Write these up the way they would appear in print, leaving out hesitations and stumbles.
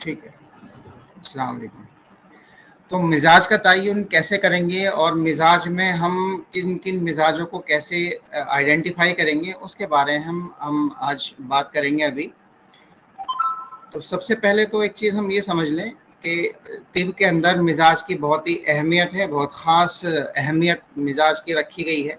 ठीक है। अस्सलाम वालेकुम। तो मिज़ाज का तयन कैसे करेंगे और मिज़ाज में हम किन-किन मिज़ाजों को कैसे आइडेंटिफ़ाई करेंगे, उसके बारे में हम आज बात करेंगे अभी। तो सबसे पहले तो एक चीज़ हम ये समझ लें कि तिब के अंदर मिज़ाज की बहुत ही अहमियत है, बहुत ख़ास अहमियत मिज़ाज की रखी गई है।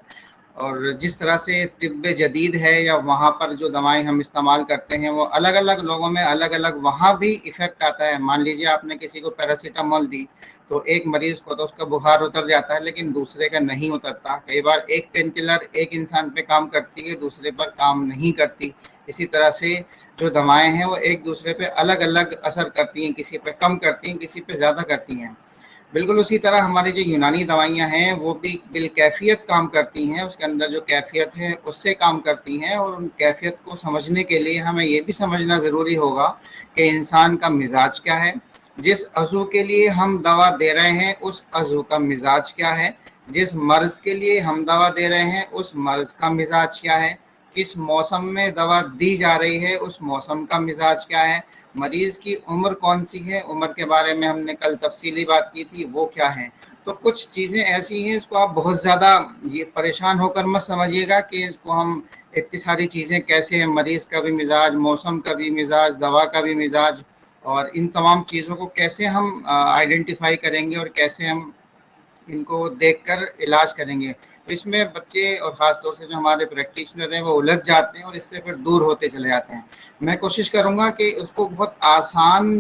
और जिस तरह से तिब्ब जदीद है या वहाँ पर जो दवाएँ हम इस्तेमाल करते हैं, वो अलग-अलग लोगों में अलग-अलग वहाँ भी इफ़ेक्ट आता है। मान लीजिए आपने किसी को पैरासिटामोल दी, तो एक मरीज़ को तो उसका बुखार उतर जाता है, लेकिन दूसरे का नहीं उतरता। कई बार एक पेन किलर एक इंसान पे काम करती है, दूसरे पर काम नहीं करती। इसी तरह से जो दवाएँ हैं, वो एक दूसरे पे अलग-अलग असर करती हैं, किसी पे कम करती हैं, किसी पे ज़्यादा करती हैं। बिल्कुल उसी तरह हमारी जो यूनानी दवाइयाँ हैं, वो भी बिलकैफ़ियत काम करती हैं, उसके अंदर जो कैफ़ियत है उससे काम करती हैं। और उन कैफ़ियत को समझने के लिए हमें ये भी समझना ज़रूरी होगा कि इंसान का मिज़ाज क्या है, जिस अज़ू के लिए हम दवा दे रहे हैं उस अज़ू का मिज़ाज क्या है, जिस मर्ज़ के लिए हम दवा दे रहे हैं उस मर्ज़ का मिज़ाज क्या है, किस मौसम में दवा दी जा रही है उस मौसम का मिज़ाज क्या है, मरीज़ की उम्र कौन-सी है, उम्र के बारे में हमने कल तफ़सीली बात की थी, वो क्या है। तो कुछ चीज़ें ऐसी हैं, इसको आप बहुत ज़्यादा ये परेशान होकर मत समझिएगा कि इसको हम इतनी सारी चीज़ें कैसे, मरीज़ का भी मिज़ाज, मौसम का भी मिज़ाज, दवा का भी मिज़ाज, और इन तमाम चीज़ों को कैसे हम आइडेंटिफ़ाई करेंगे और कैसे हम इनको देखकर इलाज करेंगे। तो इसमें बच्चे और ख़ास तौर से जो हमारे प्रैक्टिशनर हैं, वो उलझ जाते हैं और इससे फिर दूर होते चले जाते हैं। मैं कोशिश करूँगा कि उसको बहुत आसान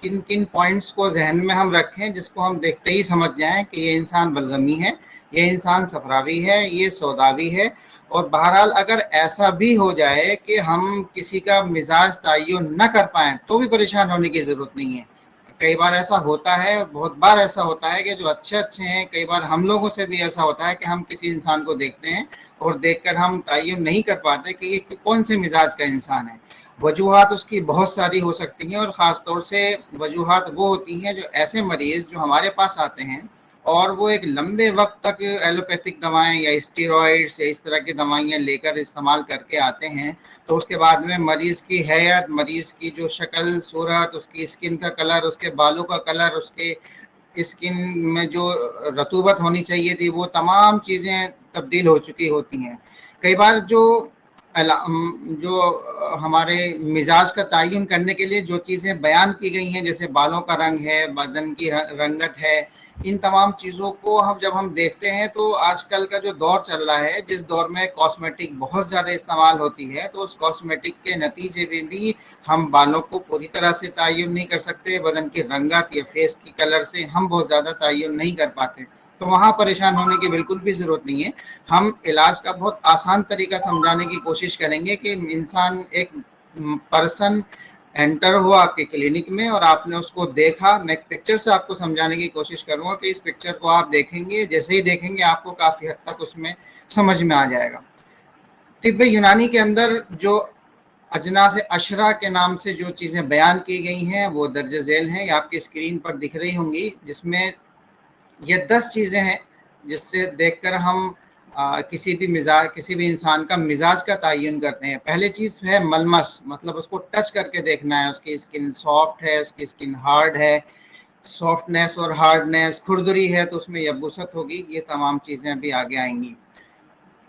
किन-किन पॉइंट्स को ज़हन में हम रखें, जिसको हम देखते ही समझ जाएँ कि ये इंसान बलगमी है, ये इंसान सफ़रावी है, ये सौदावी है। और बहरहाल अगर ऐसा भी हो जाए कि हम किसी का मिज़ाज तयन ना कर पाएँ, तो भी परेशान होने की ज़रूरत नहीं है। कई बार ऐसा होता है, बहुत बार ऐसा होता है कि जो अच्छे-अच्छे हैं, कई बार हम लोगों से भी ऐसा होता है कि हम किसी इंसान को देखते हैं और देखकर हम तयन नहीं कर पाते कि ये कौन से मिजाज का इंसान है। वजूहात उसकी बहुत सारी हो सकती हैं और ख़ास तौर से वजूहात वो होती हैं जो ऐसे मरीज़ जो हमारे पास आते हैं और वो एक लंबे वक्त तक एलोपैथिक दवाएं या स्टेरॉइड्स या इस तरह की दवाइयाँ लेकर इस्तेमाल करके आते हैं। तो उसके बाद में मरीज़ की हैयत, मरीज़ की जो शक्ल सूरत, उसकी स्किन का कलर, उसके बालों का कलर, उसके स्किन में जो रतूबत होनी चाहिए थी, वो तमाम चीज़ें तब्दील हो चुकी होती हैं। कई बार जो हमारे मिजाज का तयन करने के लिए जो चीज़ें बयान की गई हैं, जैसे बालों का रंग है, बदन की रंगत है, इन तमाम चीज़ों को हम देखते हैं तो आजकल का जो दौर चल रहा है, जिस दौर में कॉस्मेटिक बहुत ज़्यादा इस्तेमाल होती है, तो उस कॉस्मेटिक के नतीजे में भी हम बालों को पूरी तरह से तयन नहीं कर सकते, बदन की रंगत या फेस की कलर से हम बहुत ज़्यादा तयन नहीं कर पाते। तो वहाँ परेशान होने की बिल्कुल भी ज़रूरत नहीं है। हम इलाज का बहुत आसान तरीका समझाने की कोशिश करेंगे कि इंसान एक पर्सन एंटर हुआ आपके क्लिनिक में और आपने उसको देखा। मैं एक पिक्चर से आपको समझाने की कोशिश करूँगा कि इस पिक्चर को आप देखेंगे, जैसे ही देखेंगे आपको काफ़ी हद तक उसमें समझ में आ जाएगा। तिब्ब यूनानी के अंदर जो अजनास अशरा के नाम से जो चीज़ें बयान की गई हैं, वो दर्ज झेल हैं, ये आपकी स्क्रीन पर दिख रही होंगी, जिसमें ये 10 चीज़ें हैं जिससे देखकर हम किसी भी इंसान का मिजाज का तयन करते हैं। पहली चीज़ है मलमस, मतलब उसको टच करके देखना है, उसकी स्किन सॉफ्ट है, उसकी स्किन हार्ड है, सॉफ्टनेस और हार्डनेस, खुरदरी है तो उसमें यबूसत होगी, ये तमाम चीज़ें अभी आगे आएंगी।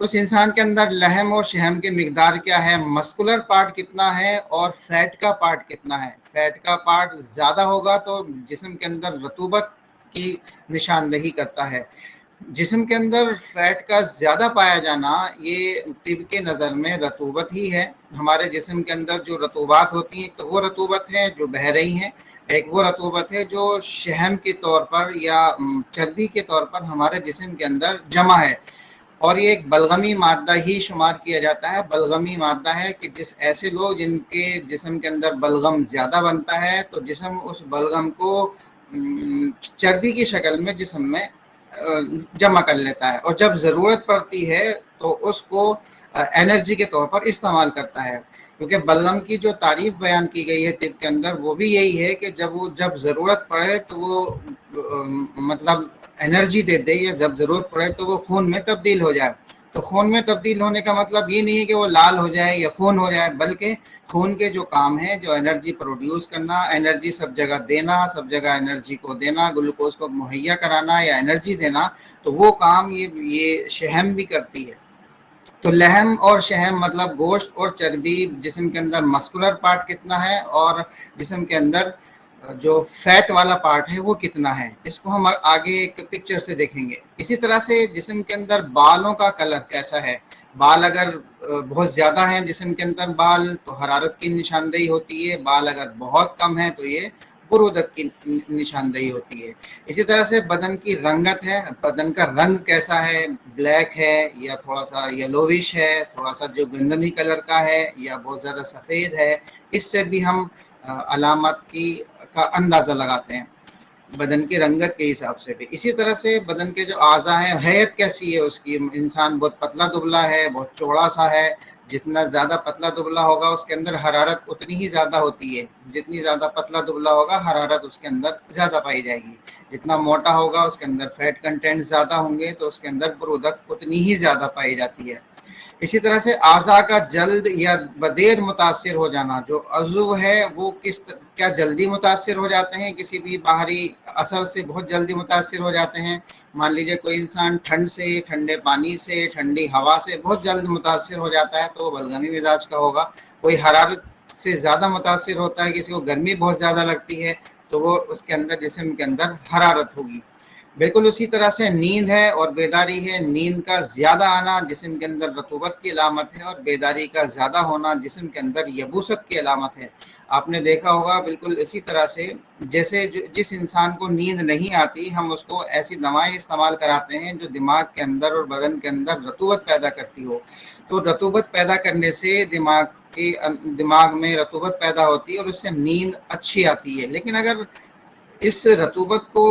उस इंसान के अंदर लहम और शहम की मिकदार क्या है, मस्कुलर पार्ट कितना है और फैट का पार्ट कितना है। फैट का पार्ट ज़्यादा होगा तो जिस्म के अंदर रतूबत की निशानदही करता है। जिस्म के अंदर फैट का ज़्यादा पाया जाना, ये तिब के नज़र में रतूबत ही है। हमारे जिस्म के अंदर जो रतूबात होती हैं, तो वो रतूबत है जो बह रही हैं, एक वो रतूबत है जो शहम के तौर पर या चर्बी के तौर पर हमारे जिस्म के अंदर जमा है। और ये एक बलगमी मादा ही शुमार किया जाता है। बलगमी मादा है कि जिस ऐसे लोग जिनके जिस्म के अंदर बलगम ज़्यादा बनता है, तो जिस्म उस बलगम को चर्बी की शक्ल में जिस्म में जमा कर लेता है और जब ज़रूरत पड़ती है तो उसको एनर्जी के तौर पर इस्तेमाल करता है। क्योंकि बलगम की जो तारीफ़ बयान की गई है तिब के अंदर, वो भी यही है कि जब ज़रूरत पड़े तो वो मतलब एनर्जी दे दे, या जब ज़रूरत पड़े तो वो खून में तब्दील हो जाए। तो खून में तब्दील होने का मतलब ये नहीं है कि वो लाल हो जाए या खून हो जाए, बल्कि खून के जो काम है, जो एनर्जी प्रोड्यूस करना, एनर्जी सब जगह देना, सब जगह एनर्जी को देना, ग्लूकोज को मुहैया कराना या एनर्जी देना, तो वो काम ये शहम भी करती है। तो लहम और शहम मतलब गोश्त और चर्बी, जिस्म के अंदर मस्कुलर पार्ट कितना है और जिस्म के अंदर जो फैट वाला पार्ट है वो कितना है, इसको हम आगे एक पिक्चर से देखेंगे। इसी तरह से जिस्म के अंदर बालों का कलर कैसा है। बाल अगर बहुत ज़्यादा हैं जिस्म के अंदर बाल, तो हरारत की निशानदेही होती है। बाल अगर बहुत कम है तो ये बुरूदत की निशानदेही होती है। इसी तरह से बदन की रंगत है, बदन का रंग कैसा है, ब्लैक है या थोड़ा सा येलोविश है, थोड़ा सा जो गंदमी कलर का है या बहुत ज़्यादा सफ़ेद है, इससे भी हम अलामत का अंदाज़ा लगाते हैं बदन की रंगत के हिसाब से भी। इसी तरह से बदन के जो आज़ा हैं, हैयत कैसी है उसकी, इंसान बहुत पतला दुबला है, बहुत चौड़ा सा है, जितना ज़्यादा पतला दुबला होगा उसके अंदर हरारत उतनी ही ज़्यादा होती है। जितनी ज़्यादा पतला दुबला होगा हरारत उसके अंदर ज़्यादा पाई जाएगी। जितना मोटा होगा उसके अंदर फैट कंटेंट ज़्यादा होंगे तो उसके अंदर बुरूदत उतनी ही ज़्यादा पाई जाती है। इसी तरह से आज़ा का जल्द या बदेर मुतासिर हो जाना, जो अज़ू है वो क्या जल्दी मुतासिर हो जाते हैं, किसी भी बाहरी असर से बहुत जल्दी मुतासिर हो जाते हैं। मान लीजिए कोई इंसान ठंड से, ठंडे पानी से, ठंडी हवा से बहुत जल्द मुतासिर हो जाता है तो वो बलगमी मिजाज का होगा। कोई हरारत से ज़्यादा मुतासिर होता है, किसी को गर्मी बहुत ज़्यादा लगती है तो वो उसके अंदर जिस्म के अंदर हरारत होगी। बिल्कुल उसी तरह से नींद है और बेदारी है। नींद का ज़्यादा आना जिस्म के अंदर रतूबत की अलामत है और बेदारी का ज़्यादा होना जिस्म के अंदर यबूसत की अलामत है। आपने देखा होगा बिल्कुल इसी तरह से, जैसे जिस इंसान को नींद नहीं आती हम उसको ऐसी दवाएं इस्तेमाल कराते हैं जो दिमाग के अंदर और बदन के अंदर रतूबत पैदा करती हो। तो रतूबत पैदा करने से दिमाग में रतूबत पैदा होती है और उससे नींद अच्छी आती है। लेकिन अगर इस रतूबत को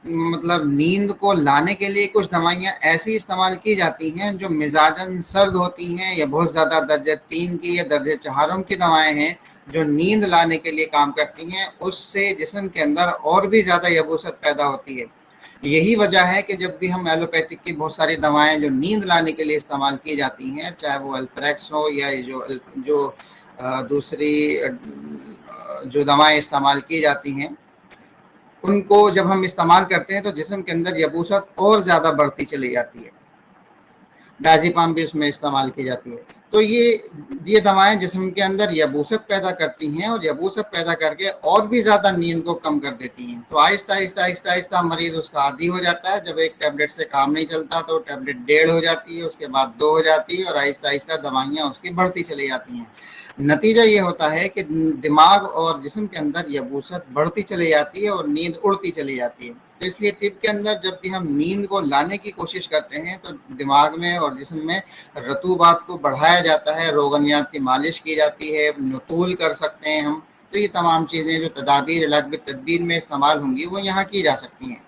मतलब नींद को लाने के लिए कुछ दवाइयाँ ऐसी इस्तेमाल की जाती हैं जो मिजाजन सर्द होती हैं या बहुत ज़्यादा दर्जे 3 की या दर्जे 4 की दवाएं हैं जो नींद लाने के लिए काम करती हैं, उससे जिस्म के अंदर और भी ज़्यादा यबूसत पैदा होती है। यही वजह है कि जब भी हम एलोपैथिक की बहुत सारी दवाएं जो नींद लाने के लिए इस्तेमाल की जाती हैं, चाहे वो अल्प्रेक्स हो या जो दूसरी जो दवाएं इस्तेमाल की जाती हैं, उनको जब हम इस्तेमाल करते हैं तो जिस्म के अंदर यबूसत और ज़्यादा बढ़ती चली जाती है। डायज़ेपाम भी उसमें इस्तेमाल की जाती है। तो ये दवाएं जिस्म के अंदर यबूसत पैदा करती हैं और यबूसत पैदा करके और भी ज़्यादा नींद को कम कर देती हैं। तो आहिस्ता आहिस्ता आहिस्ता आहिस्ता मरीज़ उसका आदी हो जाता है। जब एक टैबलेट से काम नहीं चलता तो टैबलेट 1.5 हो जाती है, उसके बाद 2 हो जाती है और आहिस्ता आहिस्ता दवाइयाँ उसकी बढ़ती चली जाती हैं। नतीजा ये होता है कि दिमाग और जिस्म के अंदर यबूसत बढ़ती चली जाती है और नींद उड़ती चली जाती है। तो इसलिए तिब के अंदर जब भी हम नींद को लाने की कोशिश करते हैं तो दिमाग में और जिस्म में रतूबात को बढ़ाया जाता है, रोगनियात की मालिश की जाती है, नुतूल कर सकते हैं हम। तो ये तमाम चीज़ें जो तदाबीर इलाज बिल तदबीर में इस्तेमाल होंगी वो यहाँ की जा सकती हैं।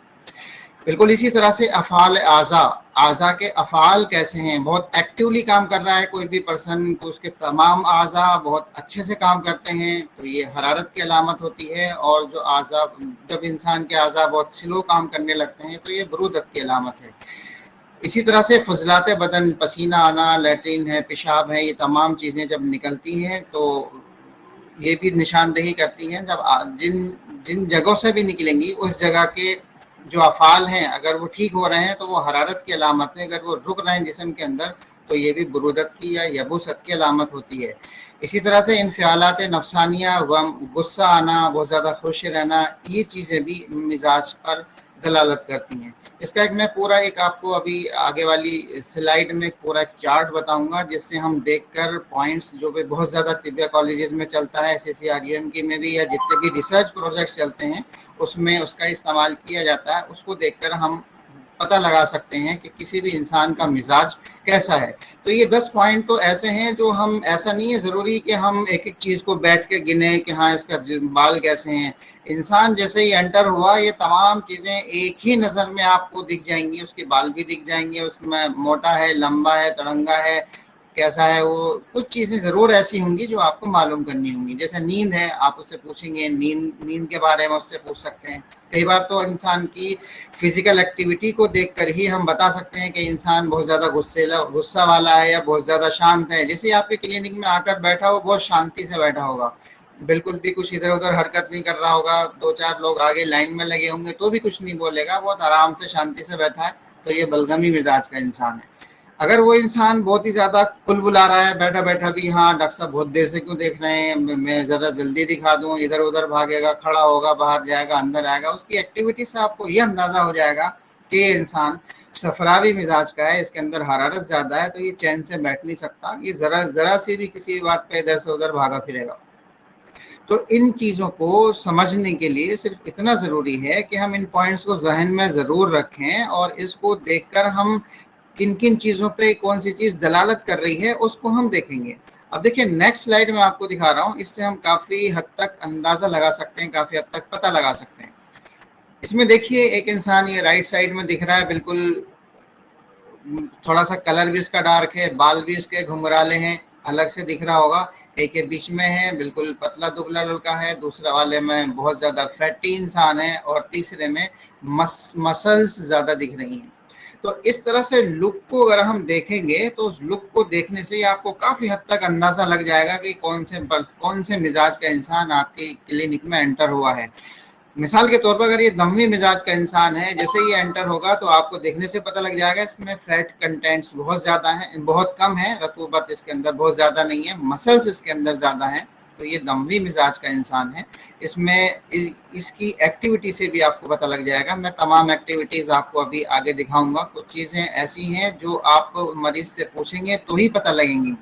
बिल्कुल इसी तरह से अफ़ाल आज़ा के अफ़ाल कैसे हैं, बहुत एक्टिवली काम कर रहा है कोई भी पर्सन तो उसके तमाम आज़ा बहुत अच्छे से काम करते हैं तो ये हरारत की अलामत होती है। और जो आज़ा जब इंसान के आज़ा बहुत स्लो काम करने लगते हैं तो ये बरूदत की अलामत है। इसी तरह से फजलात बदन, पसीना आना, लैट्रिन है, पेशाब है, ये तमाम चीज़ें जब निकलती हैं तो ये भी निशानदेही करती हैं। जब जिन जिन जगहों से भी निकलेंगी उस जगह के जो अफ़ाल हैं अगर वो ठीक हो रहे हैं तो वो हरारत की अलामत है, अगर वो रुक रहे हैं जिस्म के अंदर तो ये भी बुरूदत की या यबूसत की अलामत होती है। इसी तरह से इन्फ़ियालात नफ्सानिया, गम, गुस्सा आना, बहुत ज़्यादा खुश रहना, ये चीज़ें भी मिजाज पर दलालत करती हैं। इसका मैं पूरा आपको अभी आगे वाली स्लाइड में पूरा एक चार्ट बताऊंगा जिससे हम देखकर पॉइंट्स जो भी बहुत ज़्यादा तिब्बिया कॉलेजेस में चलता है, SSC की में भी, या जितने भी रिसर्च प्रोजेक्ट्स चलते हैं उसमें उसका इस्तेमाल किया जाता है, उसको देखकर हम पता लगा सकते हैं कि किसी भी इंसान का मिजाज कैसा है। तो ये 10 पॉइंट तो ऐसे हैं जो हम, ऐसा नहीं है ज़रूरी कि हम एक एक चीज़ को बैठ के गिने कि हाँ इसका बाल कैसे हैं। इंसान जैसे ही एंटर हुआ ये तमाम चीज़ें एक ही नज़र में आपको दिख जाएंगी, उसके बाल भी दिख जाएंगे, उसमें मोटा है, लंबा है, तड़ंगा है, कैसा है वो, कुछ चीज़ें ज़रूर ऐसी होंगी जो आपको मालूम करनी होंगी। जैसे नींद है, आप उससे पूछेंगे, नींद नींद के बारे में उससे पूछ सकते हैं। कई बार तो इंसान की फिजिकल एक्टिविटी को देखकर ही हम बता सकते हैं कि इंसान बहुत ज़्यादा गुस्सा वाला है या बहुत ज़्यादा शांत है। जैसे आपके क्लिनिक में आकर बैठा हो, बहुत शांति से बैठा होगा, बिल्कुल भी कुछ इधर उधर हरकत नहीं कर रहा होगा, दो चार लोग आगे लाइन में लगे होंगे तो भी कुछ नहीं बोलेगा, बहुत आराम से शांति से बैठा है, तो ये बलगमी मिजाज का इंसान है। अगर वो इंसान बहुत ही ज्यादा कुलबुला रहा है, बैठा बैठा भी, हाँ डॉक्टर साहब बहुत देर से क्यों देख रहे हैं, मैं जरा जल्दी दिखा दूं, इधर उधर भागेगा, खड़ा होगा, बाहर जाएगा, अंदर आएगा, उसकी एक्टिविटी से आपको ये अंदाजा हो जाएगा कि ये इंसान सफरावी मिजाज का है, इसके अंदर हरारत ज्यादा है, तो ये चैन से बैठ नहीं सकता, ये जरा जरा सी भी किसी बात पे इधर से उधर भागा फिरेगा। तो इन चीज़ों को समझने के लिए सिर्फ इतना ज़रूरी है कि हम इन पॉइंट्स को जहन में ज़रूर रखें और इसको देखकर हम किन किन चीज़ों पे कौन सी चीज़ दलालत कर रही है उसको हम देखेंगे। अब देखिए नेक्स्ट स्लाइड में आपको दिखा रहा हूँ, इससे हम काफ़ी हद तक अंदाज़ा लगा सकते हैं, काफ़ी हद तक पता लगा सकते हैं। इसमें देखिए एक इंसान ये राइट साइड में दिख रहा है, बिल्कुल थोड़ा सा कलर भी इसका डार्क है, बाल भी इसके घुंघराले हैं, अलग से दिख रहा होगा। एक के बीच में है, बिल्कुल पतला दुबला लड़का है, दूसरा वाले में बहुत ज्यादा फैटी इंसान है, और तीसरे में मसल्स ज्यादा दिख रही हैं। तो इस तरह से लुक को अगर हम देखेंगे तो उस लुक को देखने से ही आपको काफी हद तक अंदाजा लग जाएगा कि कौन से मिजाज का इंसान आपके क्लिनिक में एंटर हुआ है। मिसाल के तौर पर अगर ये दमवी मिजाज का इंसान है, जैसे ही एंटर होगा तो आपको देखने से पता लग जाएगा इसमें फैट कंटेंट्स बहुत ज़्यादा हैं, बहुत कम है, रतूबत इसके अंदर बहुत ज़्यादा नहीं है, मसल्स इसके अंदर ज़्यादा हैं, तो ये दमवी मिजाज का इंसान है। इसमें इसकी एक्टिविटी से भी आपको पता लग जाएगा। मैं तमाम एक्टिविटीज़ आपको अभी आगे दिखाऊंगा। कुछ चीज़ें ऐसी हैं जो आप मरीज से पूछेंगे तो ही पता लगेंगी।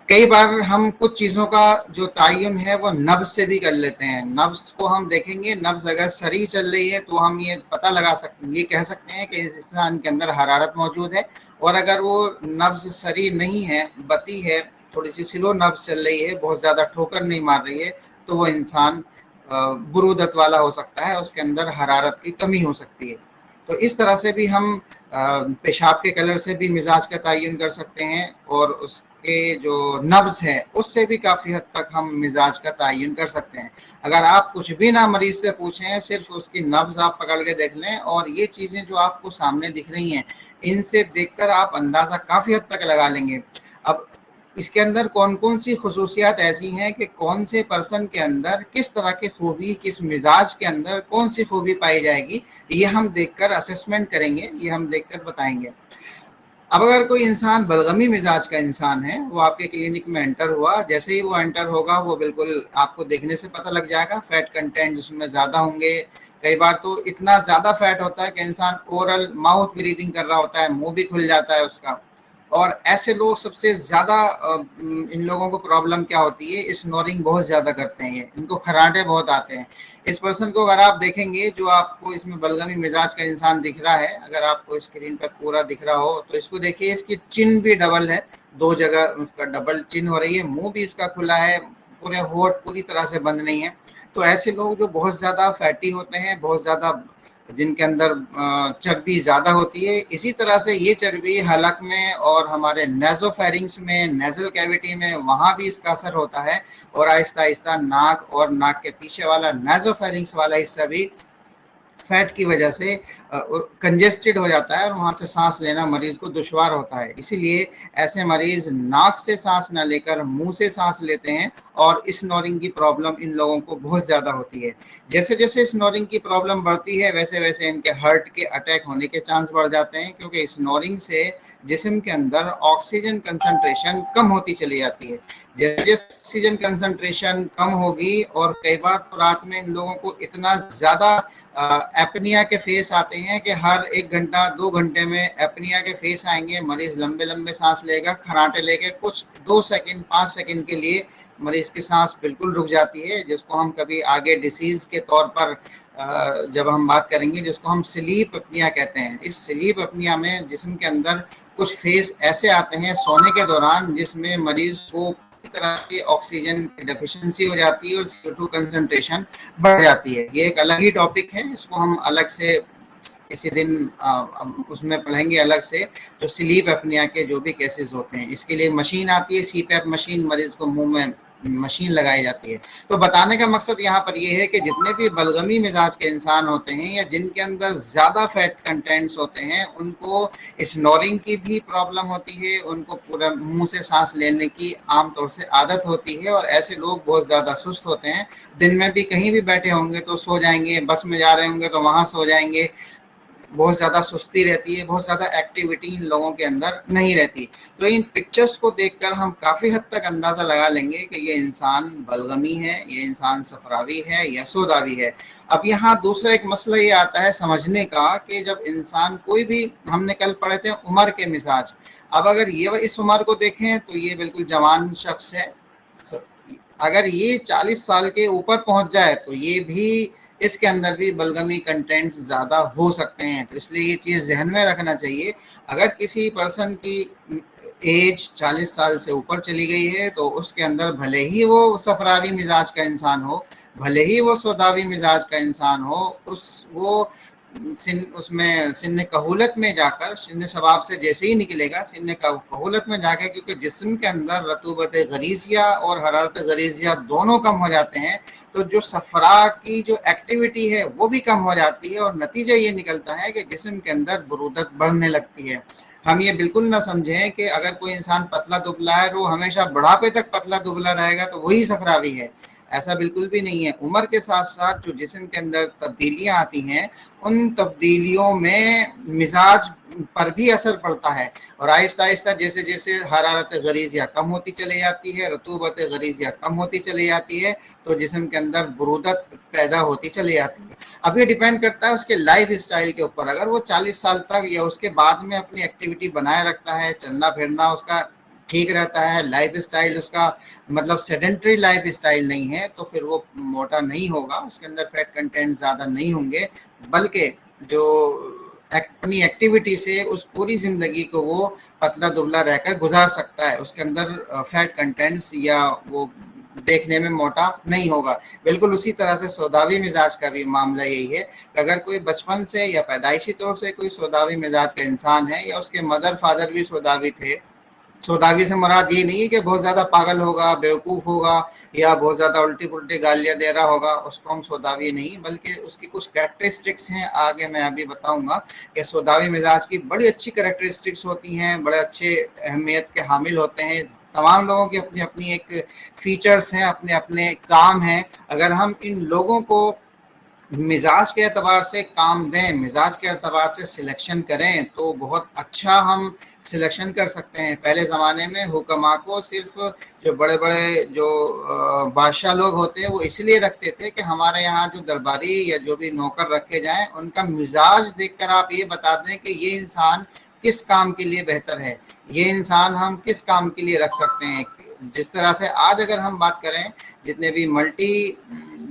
कई बार हम कुछ चीज़ों का जो तयन है वो नब्ज से भी कर लेते हैं। नब्ज को हम देखेंगे, नब्ज अगर सरी चल रही है तो हम ये पता लगा सकते, ये कह सकते हैं कि इस इंसान के अंदर हरारत मौजूद है। और अगर वो नब्ज सरी नहीं है, बती है, थोड़ी सी स्लो नब्ज चल रही है, बहुत ज़्यादा ठोकर नहीं मार रही है, तो वो इंसान बुरूदत वाला हो सकता है, उसके अंदर हरारत की कमी हो सकती है। तो इस तरह से भी हम पेशाब के कलर से भी मिजाज का तयन कर सकते हैं, और उसके जो नब्ज है उससे भी काफ़ी हद तक हम मिजाज का तयन कर सकते हैं। अगर आप कुछ भी ना मरीज से पूछें, सिर्फ उसकी नब्ज आप पकड़ के देख लें, और ये चीज़ें जो आपको सामने दिख रही हैं इनसे देखकर आप अंदाज़ा काफ़ी हद तक लगा लेंगे। अब इसके अंदर कौन कौन सी खसूसियात ऐसी हैं कि कौन से पर्सन के अंदर किस तरह की खूबी, किस मिजाज के अंदर कौन सी खूबी पाई जाएगी, ये हम देखकर असेसमेंट करेंगे, ये हम देखकर बताएंगे। अब अगर कोई इंसान बलगमी मिजाज का इंसान है, वो आपके क्लिनिक में एंटर हुआ, जैसे ही वो एंटर होगा वो बिल्कुल आपको देखने से पता लग जाएगा, फैट कंटेंट उसमें ज़्यादा होंगे। कई बार तो इतना ज़्यादा फैट होता है कि इंसान ओरल माउथ ब्रीदिंग कर रहा होता है, मुंह भी खुल जाता है उसका। और ऐसे लोग सबसे ज़्यादा इन लोगों को प्रॉब्लम क्या होती है, स्नोरिंग बहुत ज़्यादा करते हैं, इनको खराटे बहुत आते हैं। इस पर्सन को अगर आप देखेंगे, जो आपको इसमें बलगमी मिजाज का इंसान दिख रहा है, अगर आपको स्क्रीन पर पूरा दिख रहा हो तो इसको देखिए, इसकी चिन भी डबल है, दो जगह उसका डबल चिन हो रही है, मुंह भी इसका खुला है, पूरे होठ पूरी तरह से बंद नहीं है। तो ऐसे लोग जो बहुत ज़्यादा फैटी होते हैं, बहुत ज़्यादा जिनके अंदर चर्बी ज़्यादा होती है, इसी तरह से ये चर्बी हलक में और हमारे नेज़ोफेरिंग्स में, नेज़ल कैविटी में, वहाँ भी इसका असर होता है, और आहिस्ता आहिस्ता नाक और नाक के पीछे वाला नेज़ोफेरिंग्स वाला हिस्सा भी फैट की वजह से कंजेस्टेड हो जाता है, और वहाँ से सांस लेना मरीज को दुश्वार होता है। इसीलिए ऐसे मरीज नाक से सांस न लेकर मुंह से सांस लेते हैं, और स्नोरिंग की प्रॉब्लम इन लोगों को बहुत ज़्यादा होती है। जैसे जैसे स्नोरिंग की प्रॉब्लम बढ़ती है, वैसे वैसे इनके हार्ट के अटैक होने के चांस बढ़ जाते हैं, क्योंकि स्नोरिंग से जिस्म के अंदर ऑक्सीजन कंसंट्रेशन कम होती चली जाती है। जैसे जैसे ऑक्सीजन कंसंट्रेशन कम होगी, और कई बार तो रात में इन लोगों को इतना ज़्यादा एपनिया के फेस आते हैं कि हर 1 घंटा 2 घंटे में एपनिया के फेस आएंगे, मरीज लंबे लंबे सांस लेगा, खराटे लेके कुछ 2 सेकंड 5 सेकंड के लिए मरीज की सांस बिल्कुल रुक जाती है, जिसको हम कभी आगे डिसीज के तौर पर जब हम बात करेंगे, जिसको हम स्लीप अपनिया कहते हैं। इस स्लीप अपनिया में जिस्म के अंदर कुछ फेस ऐसे आते हैं सोने के दौरान, जिसमें मरीज को तरह की ऑक्सीजन की डेफिशिएंसी हो जाती है और CO2 कंसंट्रेशन बढ़ जाती है। ये एक अलग ही टॉपिक है, इसको हम अलग से किसी दिन उसमें पढ़ेंगे अलग से, जो स्लीप एपनिया के जो भी केसेस होते हैं, इसके लिए मशीन आती है, सीपैप मशीन, मरीज को मुंह में मशीन लगाई जाती है। तो बताने का मकसद यहाँ पर ये है कि जितने भी बलगमी मिजाज के इंसान होते हैं या जिनके अंदर ज़्यादा फैट कंटेंट्स होते हैं, उनको स्नोरिंग की भी प्रॉब्लम होती है, उनको पूरा मुंह से सांस लेने की आमतौर से आदत होती है, और ऐसे लोग बहुत ज़्यादा सुस्त होते हैं। दिन में भी कहीं भी बैठे होंगे तो सो जाएंगे, बस में जा रहे होंगे तो वहाँ सो जाएंगे, बहुत ज़्यादा सुस्ती रहती है, बहुत ज़्यादा एक्टिविटी इन लोगों के अंदर नहीं रहती। तो इन पिक्चर्स को देखकर हम काफ़ी हद तक अंदाज़ा लगा लेंगे कि ये इंसान बलगमी है, ये इंसान सफरावी है या सोदावी है। अब यहाँ दूसरा एक मसला ये आता है समझने का कि जब इंसान कोई भी, हमने कल पढ़े थे उम्र के मिजाज, अब अगर ये इस उम्र को देखें तो ये बिल्कुल जवान शख्स है, अगर ये 40 साल के ऊपर पहुंच जाए तो ये भी, इसके अंदर भी बलगमी कंटेंट ज़्यादा हो सकते हैं। तो इसलिए ये चीज़ जहन में रखना चाहिए, अगर किसी पर्सन की एज 40 साल से ऊपर चली गई है तो उसके अंदर भले ही वो सफरावी मिजाज का इंसान हो, भले ही वो सौदावी मिजाज का इंसान हो, वो उसमें सिन्न कहूलत में जाकर, सिन्न शबाब से जैसे ही निकलेगा सिन्न कहूलत में जाकर, क्योंकि जिस्म के अंदर रतूबत गरीजिया और हरारत गरीजिया दोनों कम हो जाते हैं, तो जो सफरा की जो एक्टिविटी है वो भी कम हो जाती है, और नतीजा ये निकलता है कि जिस्म के अंदर बुरूदत बढ़ने लगती है। हम ये बिल्कुल ना समझें कि अगर कोई इंसान पतला दुबला है तो हमेशा बुढ़ापे तक पतला दुबला रहेगा तो वही सफरावी है, ऐसा बिल्कुल भी नहीं है। उम्र के साथ साथ जो जिस्म के अंदर तब्दीलियां आती हैं, उन तब्दीलियों में मिजाज पर भी असर पड़ता है, और आहिस्ता आहिस्ता जैसे जैसे हरारत गरीजिया कम होती चली जाती है, रतूबत गरीजिया कम होती चली जाती है, तो जिस्म के अंदर बुरूदत पैदा होती चली जाती है। अब ये डिपेंड करता है उसके लाइफ स्टाइल के ऊपर। अगर वो 40 साल तक या उसके बाद में अपनी एक्टिविटी बनाए रखता है, चलना फिरना उसका ठीक रहता है, लाइफ स्टाइल उसका मतलब सेडेंट्री लाइफ स्टाइल नहीं है, तो फिर वो मोटा नहीं होगा, उसके अंदर फैट कंटेंट ज़्यादा नहीं होंगे, बल्कि जो अपनी एक्टिविटी से उस पूरी ज़िंदगी को वो पतला दुबला रहकर गुजार सकता है, उसके अंदर फैट कंटेंट्स या वो देखने में मोटा नहीं होगा। बिल्कुल उसी तरह से सौदावी मिजाज का भी मामला यही है कि अगर कोई बचपन से या पैदाइशी तौर से कोई सौदावी मिजाज का इंसान है, या उसके मदर फादर भी सौदावी थे, सौदावी से मुराद ये नहीं है कि बहुत ज़्यादा पागल होगा, बेवकूफ़ होगा या बहुत ज़्यादा उल्टी पुल्टी गालियाँ दे रहा होगा, उसको हम सौदावी नहीं, बल्कि उसकी कुछ कैरेक्टरिस्टिक्स हैं, आगे मैं अभी बताऊंगा कि सौदावी मिजाज की बड़ी अच्छी कैरेक्टरिस्टिक्स होती हैं, बड़े अच्छे अहमियत के हामिल होते हैं। तमाम लोगों की अपनी अपनी एक फीचर्स हैं, अपने अपने काम हैं। अगर हम इन लोगों को मिजाज के एतबार से काम दें, मिजाज के एतबार से सिलेक्शन करें, तो बहुत अच्छा हम सिलेक्शन कर सकते हैं। पहले ज़माने में हुक्मा को सिर्फ जो बड़े बड़े जो बादशाह लोग होते हैं वो इसलिए रखते थे कि हमारे यहाँ जो दरबारी या जो भी नौकर रखे जाएं, उनका मिजाज देखकर आप ये बता दें कि ये इंसान किस काम के लिए बेहतर है, ये इंसान हम किस काम के लिए रख सकते हैं। जिस तरह से आज अगर हम बात करें, जितने भी मल्टी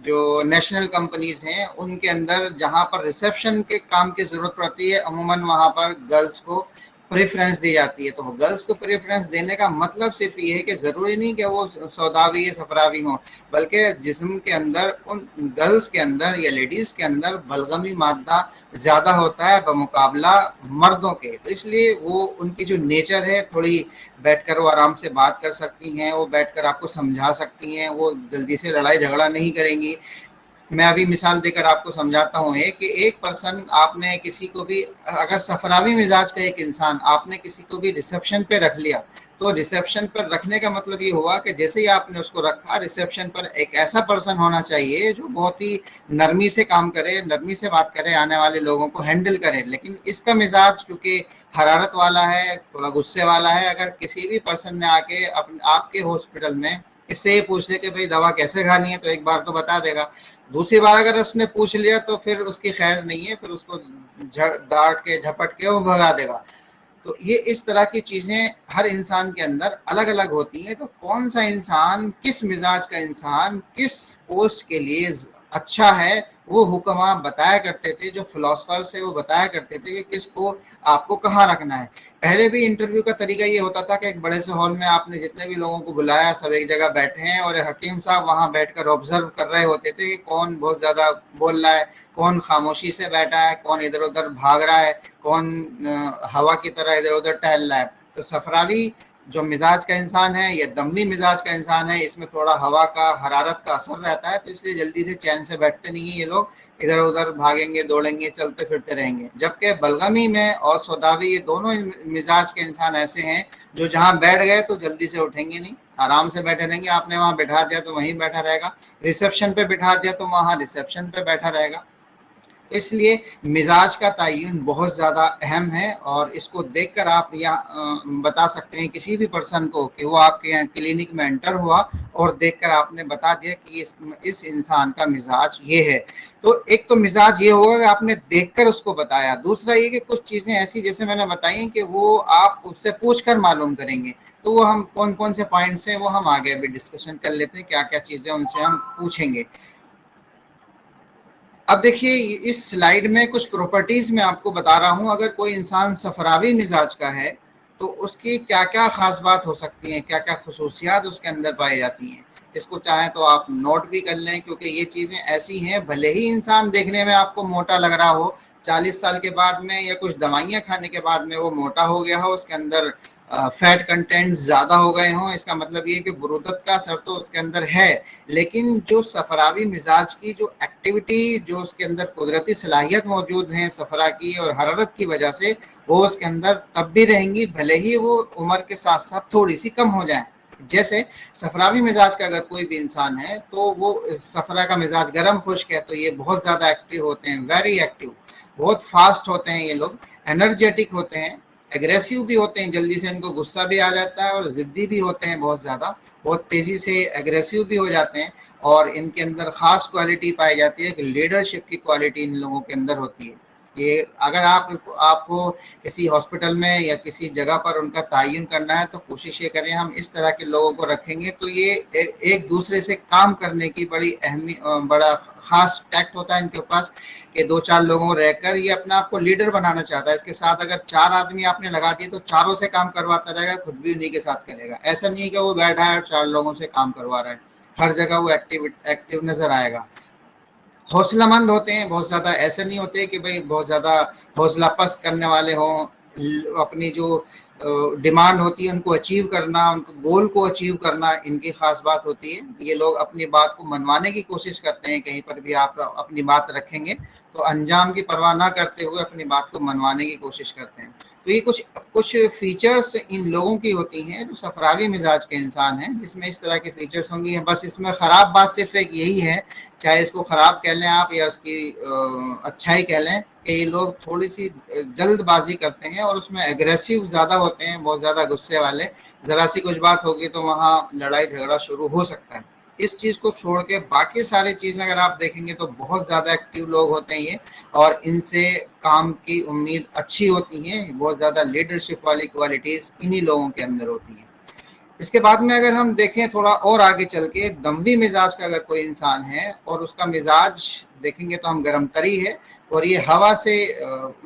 जो नेशनल कंपनीज हैं उनके अंदर जहां पर रिसेप्शन के काम की ज़रूरत पड़ती है, अमूमन वहां पर गर्ल्स को प्रेफरेंस दी जाती है। तो गर्ल्स को प्रेफरेंस देने का मतलब सिर्फ ये है कि ज़रूरी नहीं कि वो सौदावी या सफरावी हों, बल्कि जिस्म के अंदर उन गर्ल्स के अंदर या लेडीज़ के अंदर बलगमी मादा ज़्यादा होता है बमुकाबला मर्दों के। तो इसलिए वो उनकी जो नेचर है, थोड़ी बैठकर वो आराम से बात कर सकती हैं, वो बैठकर आपको समझा सकती हैं, वो जल्दी से लड़ाई झगड़ा नहीं करेंगी। मैं अभी मिसाल देकर आपको समझाता हूँ कि एक पर्सन, आपने किसी को भी, अगर सफरावी मिजाज का एक इंसान आपने किसी को भी रिसेप्शन पे रख लिया, तो रिसेप्शन पर रखने का मतलब ये हुआ कि जैसे ही आपने उसको रखा, रिसेप्शन पर एक ऐसा पर्सन होना चाहिए जो बहुत ही नरमी से काम करे, नरमी से बात करे, आने वाले लोगों को हैंडल करे। लेकिन इसका मिजाज क्योंकि हरारत वाला है, थोड़ा गुस्से वाला है, अगर किसी भी पर्सन ने आके आपके हॉस्पिटल में इससे ये पूछ ले कि भाई दवा कैसे खानी है, तो एक बार तो बता देगा, दूसरी बार अगर उसने पूछ लिया तो फिर उसकी खैर नहीं है, फिर उसको डांट के झपट के वो भगा देगा। तो ये इस तरह की चीज़ें हर इंसान के अंदर अलग अलग होती हैं। तो कौन सा इंसान, किस मिजाज का इंसान किस पोस्ट के लिए अच्छा है, वो हुक्मा बताया करते थे, जो फिलोसफर्स है वो बताया करते थे कि किसको आपको कहाँ रखना है। पहले भी इंटरव्यू का तरीका ये होता था कि एक बड़े से हॉल में आपने जितने भी लोगों को बुलाया, सब एक जगह बैठे हैं और हकीम साहब वहां बैठकर ऑब्जर्व कर रहे होते थे कि कौन बहुत ज्यादा बोल रहा है, कौन खामोशी से बैठा है, कौन इधर उधर भाग रहा है, कौन हवा की तरह इधर उधर टहल रहा है। तो सफरावी जो मिजाज का इंसान है या दम्मी मिजाज का इंसान है, इसमें थोड़ा हवा का, हरारत का असर रहता है, तो इसलिए जल्दी से चैन से बैठते नहीं है ये लोग, इधर उधर भागेंगे, दौड़ेंगे, चलते फिरते रहेंगे। जबकि बलगमी में और सौदावी, ये दोनों मिजाज के इंसान ऐसे हैं जो जहां बैठ गए तो जल्दी से उठेंगे नहीं, आराम से बैठे रहेंगे। आपने वहां बैठा दिया तो वहीं बैठा रहेगा, रिसेप्शन पे बैठा दिया तो वहां रिसेप्शन पे बैठा रहेगा। इसलिए मिजाज का तयन बहुत ज़्यादा अहम है और इसको देखकर आप यहाँ बता सकते हैं किसी भी पर्सन को कि वो आपके यहाँ क्लिनिक में एंटर हुआ और देखकर आपने बता दिया कि इस इंसान का मिजाज ये है। तो एक तो मिजाज ये होगा कि आपने देखकर उसको बताया। दूसरा ये कि कुछ चीज़ें ऐसी जैसे मैंने बताई कि वो आप उससे पूछ कर मालूम करेंगे, तो वो हम कौन कौन से पॉइंट्स हैं वो हम आगे अभी डिस्कशन कर लेते हैं, क्या क्या चीज़ें उनसे हम पूछेंगे। अब देखिए इस स्लाइड में कुछ प्रॉपर्टीज मैं आपको बता रहा हूं। अगर कोई इंसान सफरावी मिजाज का है तो उसकी क्या क्या खास बात हो सकती है, क्या क्या खसूसियात उसके अंदर पाई जाती हैं। इसको चाहें तो आप नोट भी कर लें, क्योंकि ये चीज़ें ऐसी हैं, भले ही इंसान देखने में आपको मोटा लग रहा हो, 40 साल के बाद में या कुछ दवाइयाँ खाने के बाद में वो मोटा हो गया हो, उसके अंदर फैट कंटेंट ज़्यादा हो गए हों, इसका मतलब ये कि बुरुदत का असर तो उसके अंदर है, लेकिन जो सफरावी मिजाज की जो एक्टिविटी, जो उसके अंदर कुदरती सलाहियत मौजूद है सफरा की और हरारत की वजह से, वो उसके अंदर तब भी रहेंगी, भले ही वो उम्र के साथ साथ थोड़ी सी कम हो जाए। जैसे सफरावी मिजाज का अगर कोई भी इंसान है तो वो सफरा का मिजाज गर्म खुश्क है तो ये बहुत ज़्यादा एक्टिव होते हैं, वेरी एक्टिव, बहुत फास्ट होते हैं ये लोग, एनर्जेटिक होते हैं, एग्रेसिव भी होते हैं, जल्दी से इनको गुस्सा भी आ जाता है, और ज़िद्दी भी होते हैं बहुत ज़्यादा, बहुत तेज़ी से एग्रेसिव भी हो जाते हैं। और इनके अंदर ख़ास क्वालिटी पाई जाती है कि लीडरशिप की क्वालिटी इन लोगों के अंदर होती है। ये अगर आपको किसी हॉस्पिटल में या किसी जगह पर उनका तयन करना है तो कोशिश ये करें हम इस तरह के लोगों को रखेंगे, तो ये एक दूसरे से काम करने की बड़ा खास टैक्ट होता है इनके पास कि दो चार लोगों रहकर ये अपना आपको लीडर बनाना चाहता है। इसके साथ अगर 4 आदमी आपने लगा दिए तो चारों से काम करवाता रहेगा, खुद भी उन्हीं के साथ करेगा। ऐसा नहीं है कि वो बैठा है और 4 लोगों से काम करवा रहा है, हर जगह वो एक्टिव नजर आएगा। हौसलामंद होते हैं बहुत ज़्यादा, ऐसे नहीं होते कि भाई बहुत ज़्यादा हौसला पस्त करने वाले हों। अपनी जो डिमांड होती है उनको अचीव करना, उनको गोल को अचीव करना इनकी ख़ास बात होती है। ये लोग अपनी बात को मनवाने की कोशिश करते हैं, कहीं पर भी आप अपनी बात रखेंगे तो अंजाम की परवाह ना करते हुए अपनी बात को मनवाने की कोशिश करते हैं। तो ये कुछ कुछ फीचर्स इन लोगों की होती हैं जो सफरावी मिजाज के इंसान हैं, जिसमें इस तरह के फीचर्स होंगी। बस इसमें ख़राब बात सिर्फ एक यही है, चाहे इसको ख़राब कह लें आप या उसकी अच्छाई कह लें, कि ये लोग थोड़ी सी जल्दबाजी करते हैं और उसमें एग्रेसिव ज़्यादा होते हैं, बहुत ज़्यादा गुस्से वाले। ज़रा सी कुछ बात होगी तो वहाँ लड़ाई झगड़ा शुरू हो सकता है। इस चीज़ को छोड़ के बाकी सारी चीज़ें अगर आप देखेंगे तो बहुत ज़्यादा एक्टिव लोग होते हैं ये, और इनसे काम की उम्मीद अच्छी होती है। बहुत ज़्यादा लीडरशिप वाली क्वालिटीज़ इन्हीं लोगों के अंदर होती हैं। इसके बाद में अगर हम देखें थोड़ा और आगे चल के, दमवी मिजाज का अगर कोई इंसान है और उसका मिजाज देखेंगे तो हम गर्म तरी है, और ये हवा से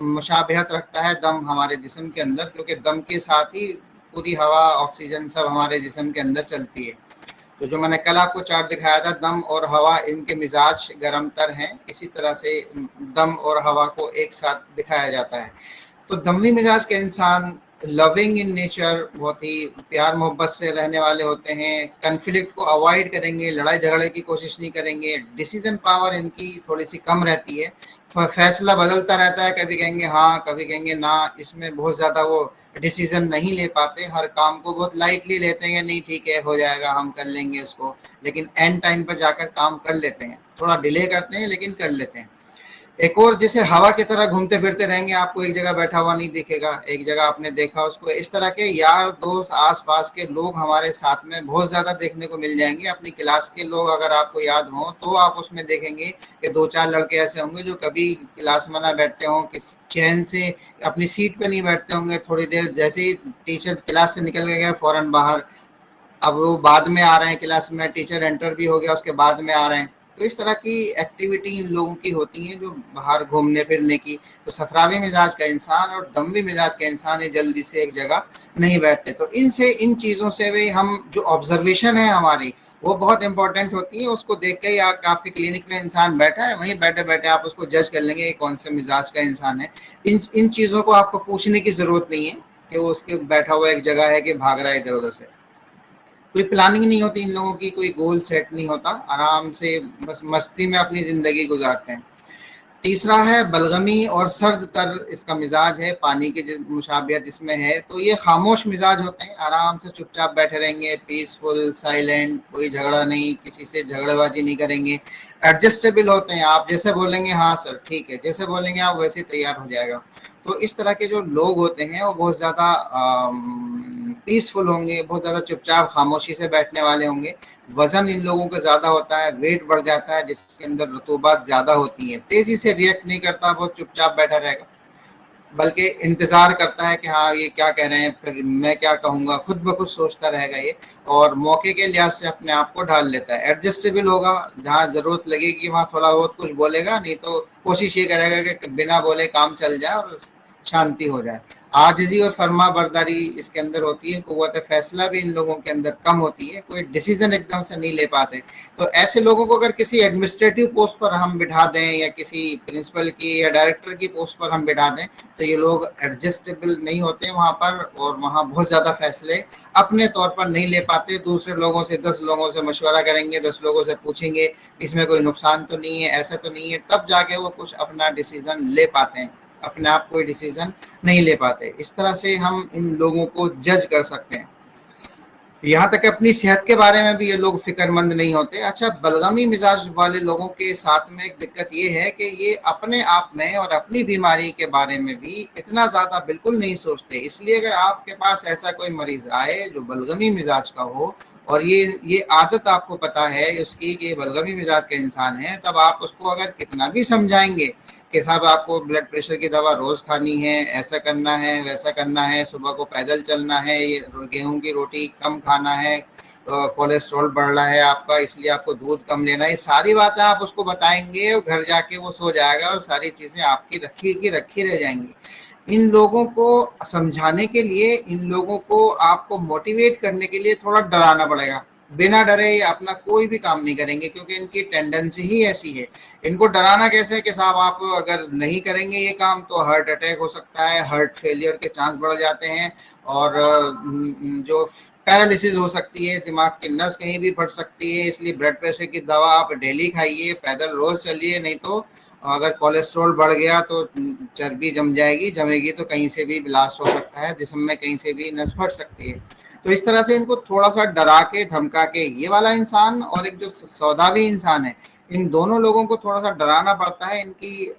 मुशाबहत रखता है दम हमारे जिस्म के अंदर, क्योंकि दम के साथ ही पूरी हवा, ऑक्सीजन सब हमारे जिस्म के अंदर चलती है। तो जो मैंने कल आपको चार्ट दिखाया था, दम और हवा इनके मिजाज गर्म तर हैं, इसी तरह से दम और हवा को एक साथ दिखाया जाता है। तो दमवी मिजाज के इंसान लविंग इन नेचर, बहुत ही प्यार मोहब्बत से रहने वाले होते हैं, कन्फ्लिक्ट को अवॉइड करेंगे, लड़ाई झगड़े की कोशिश नहीं करेंगे, डिसीजन पावर इनकी थोड़ी सी कम रहती है, फैसला बदलता रहता है, कभी कहेंगे हाँ कभी कहेंगे ना, इसमें बहुत ज़्यादा वो डिसीजन नहीं ले पाते, हर काम को बहुत लाइटली लेते हैं, नहीं ठीक है हो जाएगा हम कर लेंगे इसको, लेकिन एंड टाइम पर जाकर काम कर लेते हैं, थोड़ा डिले करते हैं लेकिन कर लेते हैं। एक और जैसे हवा की तरह घूमते फिरते रहेंगे, आपको एक जगह बैठा हुआ नहीं दिखेगा, एक जगह आपने देखा उसको। इस तरह के यार दोस्त आसपास के लोग हमारे साथ में बहुत ज़्यादा देखने को मिल जाएंगे। अपनी क्लास के लोग अगर आपको याद हों तो आप उसमें देखेंगे कि 2-4 लड़के ऐसे होंगे जो कभी क्लास में ना बैठते हों, किस चैन से अपनी सीट पे नहीं बैठते होंगे, थोड़ी देर जैसे ही टीचर क्लास से निकल गए फ़ौरन बाहर। अब वो बाद में आ रहे हैं क्लास में, टीचर एंटर भी हो गया उसके बाद में आ रहे हैं, तो इस तरह की एक्टिविटी इन लोगों की होती है जो बाहर घूमने फिरने की। तो सफरावी मिजाज का इंसान और दमवी मिजाज का इंसान ये जल्दी से एक जगह नहीं बैठते। तो इन चीज़ों से भी हम जो ऑब्जर्वेशन है हमारी वो बहुत इंपॉर्टेंट होती है। उसको देख के ही आपके क्लिनिक में इंसान बैठा है, वहीं बैठे बैठे आप उसको जज कर लेंगे ये कौन से मिजाज का इंसान है। इन चीज़ों को आपको पूछने की ज़रूरत नहीं है कि वो उसके बैठा हुआ एक जगह है कि भाग रहा है इधर उधर से। कोई प्लानिंग नहीं होती इन लोगों की, कोई गोल सेट नहीं होता, आराम से बस मस्ती में अपनी ज़िंदगी गुजारते हैं। तीसरा है बलगमी और सर्द तर इसका मिजाज है, पानी की मुशाबियत इसमें है। तो ये खामोश मिजाज होते हैं, आराम से चुपचाप बैठे रहेंगे, पीसफुल साइलेंट, कोई झगड़ा नहीं, किसी से झगड़ेबाजी नहीं करेंगे। एडजस्टेबल होते हैं, आप जैसे बोलेंगे हाँ सर ठीक है, जैसे बोलेंगे आप वैसे तैयार हो जाएगा। तो इस तरह के जो लोग होते हैं वो बहुत ज़्यादा पीसफुल होंगे, बहुत ज़्यादा चुपचाप खामोशी से बैठने वाले होंगे। वजन इन लोगों का ज़्यादा होता है, वेट बढ़ जाता है जिसके अंदर रतूबात ज़्यादा होती है। तेज़ी से रिएक्ट नहीं करता, बहुत चुपचाप बैठा रहेगा, बल्कि इंतज़ार करता है कि हाँ ये क्या कह रहे हैं, फिर मैं क्या कहूँगा, खुद ब खुद सोचता रहेगा ये, और मौके के लिहाज से अपने आप को ढाल लेता है। एडजस्टेबल होगा, जहाँ ज़रूरत लगेगी वहाँ थोड़ा बहुत कुछ बोलेगा, नहीं तो कोशिश ये करेगा कि बिना बोले काम चल जाए और शांति हो जाए। आजिज़ी और फर्मा बरदारी इसके अंदर होती है, कुव्वत फैसला भी इन लोगों के अंदर कम होती है, कोई डिसीजन एकदम से नहीं ले पाते। तो ऐसे लोगों को अगर किसी एडमिनिस्ट्रेटिव पोस्ट पर हम बिठा दें या किसी प्रिंसिपल की या डायरेक्टर की पोस्ट पर हम बिठा दें तो ये लोग एडजस्टेबल नहीं होते वहाँ पर, और वहाँ बहुत ज़्यादा फैसले अपने तौर पर नहीं ले पाते। दूसरे लोगों से 10 लोगों से मशवरा करेंगे, 10 लोगों से पूछेंगे इसमें कोई नुकसान तो नहीं है, ऐसा तो नहीं है, तब जाके वो कुछ अपना डिसीजन ले पाते हैं, अपने आप कोई डिसीजन नहीं ले पाते। इस तरह से हम इन लोगों को जज कर सकते हैं। यहाँ तक अपनी सेहत के बारे में भी ये लोग फिक्रमंद नहीं होते। अच्छा, बलगमी मिजाज वाले लोगों के साथ में एक दिक्कत ये है कि ये अपने आप में और अपनी बीमारी के बारे में भी इतना ज़्यादा बिल्कुल नहीं सोचते। इसलिए अगर आपके पास ऐसा कोई मरीज आए जो बलगमी मिजाज का हो और ये आदत आपको पता है उसकी कि बलगमी मिजाज का इंसान है, तब आप उसको अगर कितना भी समझाएंगे कि साहब आपको ब्लड प्रेशर की दवा रोज़ खानी है, ऐसा करना है, वैसा करना है, सुबह को पैदल चलना है, ये गेहूं की रोटी कम खाना है, कोलेस्ट्रॉल बढ़ रहा है आपका इसलिए आपको दूध कम लेना है, सारी बातें आप उसको बताएंगे और घर जाके वो सो जाएगा और सारी चीज़ें आपकी रखी की रखी रह जाएंगी। इन लोगों को समझाने के लिए, इन लोगों को आपको मोटिवेट करने के लिए थोड़ा डराना पड़ेगा। बिना डरे अपना कोई भी काम नहीं करेंगे क्योंकि इनकी टेंडेंसी ही ऐसी है। इनको डराना कैसे है कि साहब आप अगर नहीं करेंगे ये काम तो हार्ट अटैक हो सकता है, हार्ट फेलियर के चांस बढ़ जाते हैं, और जो पैरालिसिस हो सकती है, दिमाग की नस कहीं भी फट सकती है। इसलिए ब्लड प्रेशर की दवा आप डेली खाइए, पैदल रोज चलिए, नहीं तो अगर कोलेस्ट्रॉल बढ़ गया तो चर्बी जम जाएगी, जमेगी तो कहीं से भी ब्लास्ट हो सकता है, जिस्म में कहीं से भी नस फट सकती है। तो इस तरह से इनको थोड़ा सा डरा के धमका के, ये वाला इंसान और एक जो सौदावी इंसान है, इन दोनों लोगों को थोड़ा सा डराना पड़ता है इनकी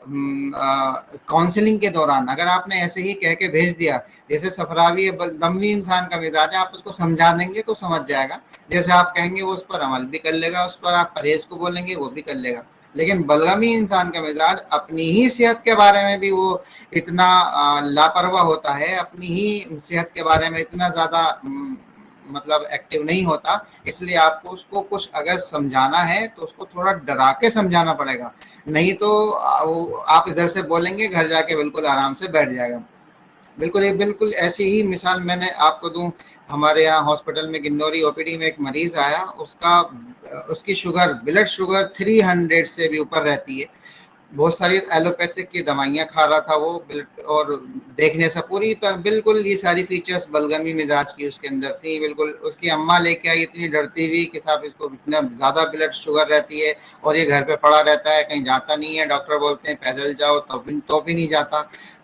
काउंसलिंग के दौरान। अगर आपने ऐसे ही कह के भेज दिया, जैसे सफरावी दमवी इंसान का मिजाज है, आप उसको समझा देंगे तो समझ जाएगा, जैसे आप कहेंगे वो उस पर अमल भी कर लेगा, उस पर आप परहेज को बोलेंगे वो भी कर लेगा। लेकिन बलगमी इंसान का मिजाज अपनी ही सेहत के बारे में भी वो इतना लापरवाह होता है, अपनी ही सेहत के बारे में इतना ज़्यादा मतलब एक्टिव नहीं होता। इसलिए आपको उसको कुछ अगर समझाना है तो उसको थोड़ा डरा के समझाना पड़ेगा, नहीं तो आप इधर से बोलेंगे घर जाके बिल्कुल आराम से बैठ जाएगा। बिल्कुल ऐसी ही मिसाल मैंने आपको दूं, हमारे यहाँ हॉस्पिटल में गिन्नौरी ओपीडी में एक मरीज आया, उसकी शुगर, ब्लड शुगर 300 से भी ऊपर रहती है। बहुत सारी एलोपैथिक की दवाइयाँ खा रहा था वो, और देखने से पूरी तरह बिल्कुल ये सारी फीचर्स बलगमी मिजाज की उसके अंदर थी। बिल्कुल उसकी अम्मा लेके आई इतनी डरती हुई कि साहब इसको इतना ज़्यादा ब्लड शुगर रहती है और ये घर पे पड़ा रहता है, कहीं जाता नहीं है, डॉक्टर बोलते हैं पैदल जाओ तो भी नहीं जाता।